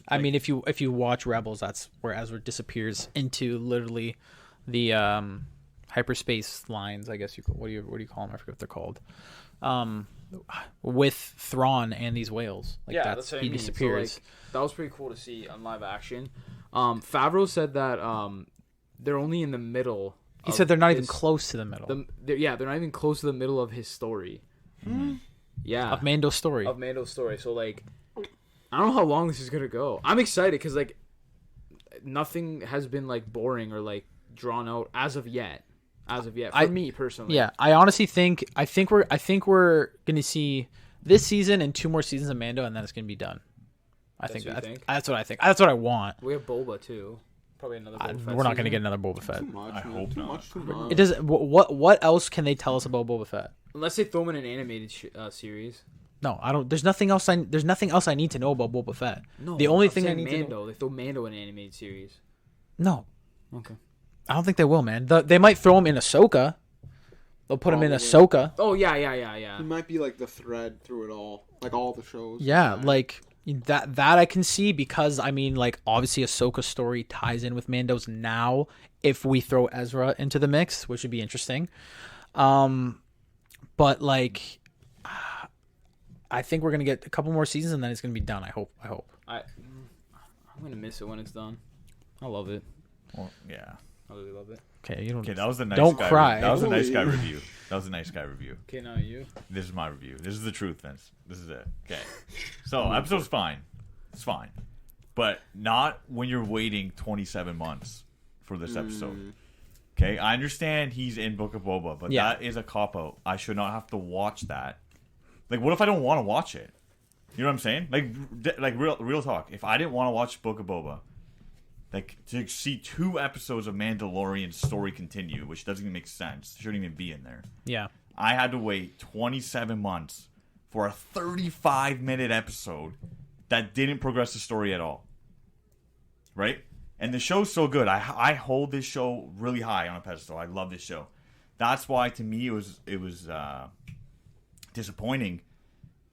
I mean, if you watch Rebels, that's where Ezra disappears into literally the hyperspace lines. I guess what do you call them? I forget what they're called. With Thrawn and these whales, like
that's what I
he
mean.
disappears.
So, like, that was pretty cool to see on live action. Favreau said that they're only in the middle.
He said they're not even close to the middle
They're not even close to the middle of his story. Yeah,
of Mando's story.
of Mando's story. So like, I don't know how long this is gonna go. I'm excited because like, nothing has been like boring or like drawn out as of yet. For me personally.
Yeah, I honestly think we're gonna see this season and 2 more seasons of Mando, and then it's gonna be done.
That's what you think?
That's what I think. That's what I want.
We have Boba too. Probably another. Boba Fett
We're not gonna
season.
get another Boba Fett.
Too much,
I
man.
hope
Too
not.
much, too much.
It doesn't. What else can they tell us about Boba Fett?
Unless they throw him in an animated series.
No, I don't. There's nothing else. There's nothing else I need to know about Boba Fett.
No,
the only
I'm
thing I
saying
need to know.
Mando. They throw Mando in an animated series.
No,
Okay.
I don't think they will, man. They might throw him in Ahsoka. They'll put him in Ahsoka.
Oh yeah.
He might be like the thread through it all, like all the shows.
Yeah, like that I can see, because I mean, like, obviously Ahsoka's story ties in with Mando's now if we throw Ezra into the mix, which would be interesting. But like, I think we're gonna get a couple more seasons and then it's gonna be done. I hope.
I'm gonna miss it when it's done. I love it.
Well, yeah.
I really love it.
Okay, you don't.
Okay, that was the nice
Don't
guy.
cry.
That was a nice guy
Ooh.
review. That was a nice guy review.
Okay, now you.
This is my review. This is the truth, Vince. This is it. Okay. So, episode's fine. It's fine. But not when you're waiting 27 months for this episode. Okay? I understand he's in Book of Boba, but
Yeah.
that is a cop-out. I should not have to watch that. Like, what if I don't want to watch it? You know what I'm saying? Like real talk. If I didn't want to watch Book of Boba, like, to see 2 episodes of Mandalorian story continue, which doesn't even make sense, shouldn't even be in there.
Yeah.
I had to wait 27 months for a 35-minute episode that didn't progress the story at all. Right? And the show's so good. I hold this show really high on a pedestal. I love this show. that's why to me it was disappointing,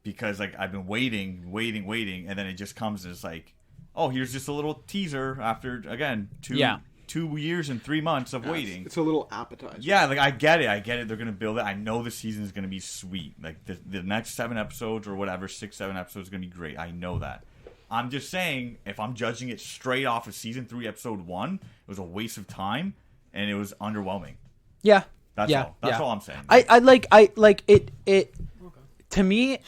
because like I've been waiting, and then it just comes and it's like, oh, here's just a little teaser after again 2 years and 3 months of waiting.
It's a little appetizer.
Yeah, like I get it. They're gonna build it. I know the season is gonna be sweet. Like the next 7 episodes or whatever, 6-7 episodes is gonna be great. I know that. I'm just saying, if I'm judging it straight off of season 3, episode 1, it was a waste of time and it was underwhelming.
Yeah.
That's all. That's all I'm saying.
I like it. To me,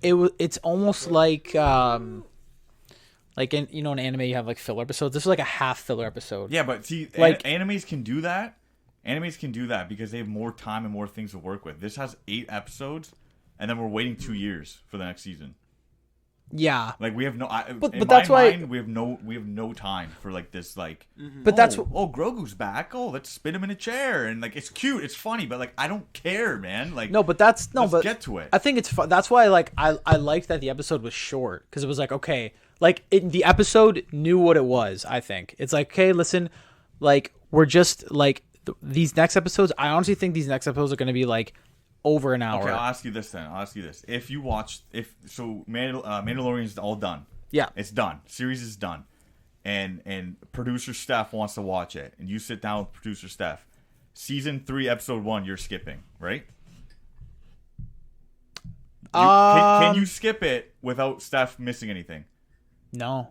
it's almost like in an anime you have like filler episodes. This is like a half filler episode.
Yeah, but see,
like
animes can do that. Animes can do that because they have more time and more things to work with. This has 8 episodes, and then we're waiting 2 years for the next season.
Yeah,
like we have no.
But that's why
we have no time for like this. Like,
but that's what.
Oh, Grogu's back. Oh, let's spin him in a chair, and like it's cute, it's funny, but like I don't care, man. Like
no, but that's no,
let's
but
get to it.
I think it's fun. That's why like I liked that the episode was short, because it was like, okay, like the episode knew what it was. I think it's like, okay, listen, like we're just like these next episodes. I honestly think these next episodes are going to be like over an hour.
Okay, I'll ask you this then. If you watched, Mandalorian's all done.
Yeah,
it's done. Series is done, and producer Steph wants to watch it, and you sit down with producer Steph. Season 3, episode 1, you're skipping, right? Can you skip it without Steph missing anything?
No,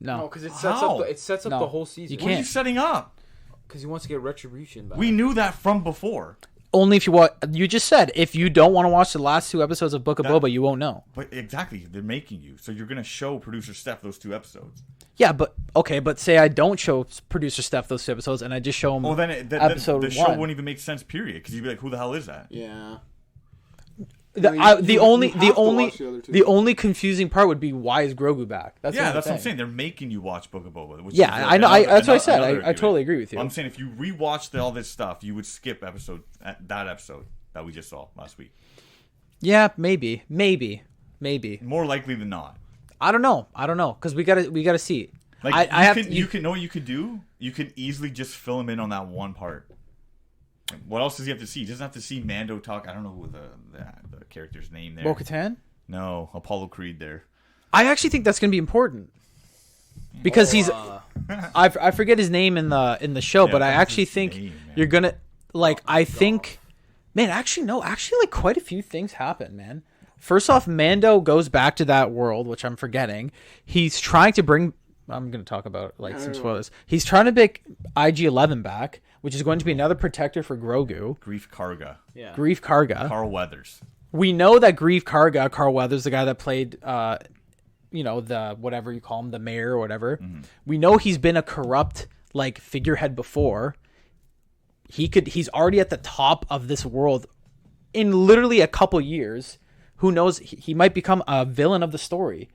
because it sets up the whole season.
You
What are you
can't.
setting up?
Because he wants to get retribution back.
We knew that from before.
Only if you watch. You just said if you don't want to watch the last 2 episodes of Book of Boba, you won't know.
But exactly, they're making you, so you're gonna show producer Steph those 2 episodes.
Yeah, but okay, but say I don't show producer Steph those 2 episodes, and I just show him.
Well, then
episode
the show
1.
wouldn't even make sense. Period, because you'd be like, "Who the hell is that?"
Yeah.
The
only
only confusing part would be, why is Grogu back?
That's what I'm saying. They're making you watch Book of Boba. Which
Yeah,
is
I know. That's what I said.
another
I totally agree with you.
I'm saying if you rewatched all this stuff, you would skip that episode that we just saw last week.
Yeah, maybe.
More likely than not.
I don't know, because we gotta see.
Like
You
can know what you could do. You could easily just fill him in on that one part. What else does he have to see? He doesn't have to see Mando talk. I don't know who the character's name there.
Bo-Katan?
No, Apollo Creed there.
I actually think that's gonna be important because he's. I forget his name in the show, but I actually think you're gonna like. I think, man. Actually, no. Actually, like quite a few things happen, man. First off, Mando goes back to that world, which I'm forgetting. He's trying to bring. I'm going to talk about like some spoilers. He's trying to pick IG-11 back, which is going to be another protector for Grogu.
Grief Karga.
Yeah.
Grief Karga.
Carl Weathers.
We know that Grief Karga, Carl Weathers, the guy that played, the whatever you call him, the mayor or whatever. Mm-hmm. We know he's been a corrupt like figurehead before. He's already at the top of this world in literally a couple years. Who knows? He might become a villain of the story.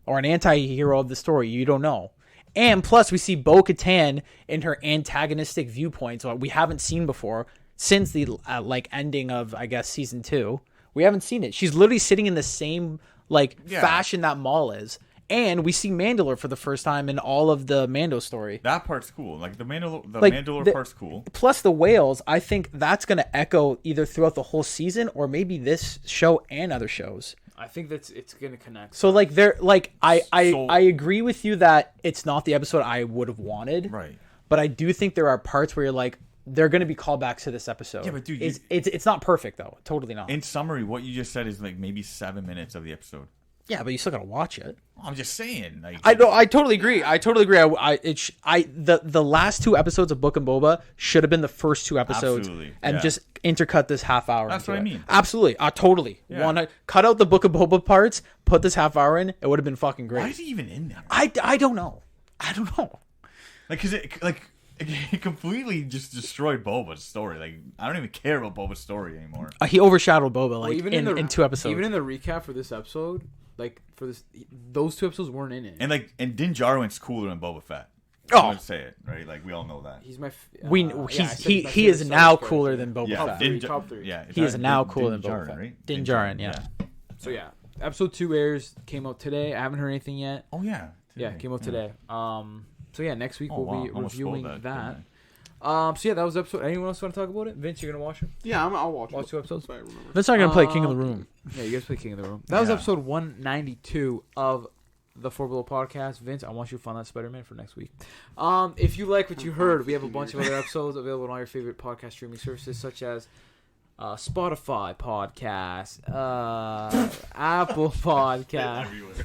Or an anti-hero of the story. You don't know. And plus, we see Bo-Katan in her antagonistic viewpoints, what we haven't seen before since the ending of, I guess, season 2. We haven't seen it. She's literally sitting in the same fashion that Maul is. And we see Mandalore for the first time in all of the Mando story.
That part's cool. Like the Mandalore part's cool.
Plus the whales, I think that's going to echo either throughout the whole season or maybe this show and other shows.
I think it's gonna connect.
So like they're like I agree with you that it's not the episode I would have wanted.
Right.
But I do think there are parts where you're like, they're gonna be callbacks to this episode.
Yeah, but dude,
it's not perfect though. Totally not.
In summary, what you just said is like maybe 7 minutes of the episode.
Yeah, but you still gotta watch it.
I'm just saying. Like,
I know. I totally agree. The last 2 episodes of Book and Boba should have been the first 2 episodes, and just intercut this half hour.
That's what I mean.
Absolutely. Totally.
Yeah.
Want to cut out the Book of Boba parts, put this half hour in. It would have been fucking great.
Why is he even in there?
I don't know.
Like, cause it completely just destroyed Boba's story. Like, I don't even care about Boba's story anymore.
He overshadowed Boba
even
in 2 episodes.
Even in the recap for this episode. Those 2 episodes weren't in it.
And Din Djarin's cooler than Boba Fett.
Oh,
I would say it right. Like we all know that.
He's my.
He is now cooler than Boba Fett.
Top 3.
Yeah,
he is now cooler than Boba Fett.
Right?
Din Djarin, yeah.
So yeah, episode 2 came out today. I haven't heard anything yet.
Oh yeah.
Yeah, came out today. So yeah, next week we'll be reviewing that. So yeah, that was episode. Anyone else want to talk about it? Vince, you're gonna watch it?
Yeah, I'll watch
Watch 2 episodes.
if I remember.
Let's not gonna play King of the Room.
Yeah, you guys play King of the Room. That was
Yeah.
episode 192 of the Four Below podcast. Vince, I want you to find that Spider-Man for next week. If you like what you heard, we have a bunch of other episodes available on all your favorite podcast streaming services, such as Spotify podcast, Apple podcast.
Everywhere.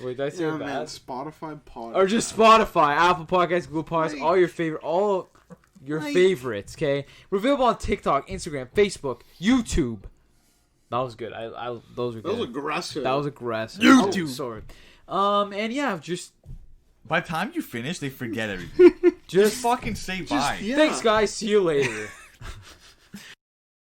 Wait, did I say
Yeah,
it
man.
bad?
Spotify pod.
Or just Spotify, Apple Podcasts, Google Podcasts, all your favorite, all your favorites. Okay, we're available on TikTok, Instagram, Facebook, YouTube. That was good. Those were good.
That was aggressive.
That was aggressive.
YouTube.
Oh, sorry. And yeah, just
By the time you finish, they forget everything.
just
Fucking say bye.
Yeah.
thanks, guys. See you later.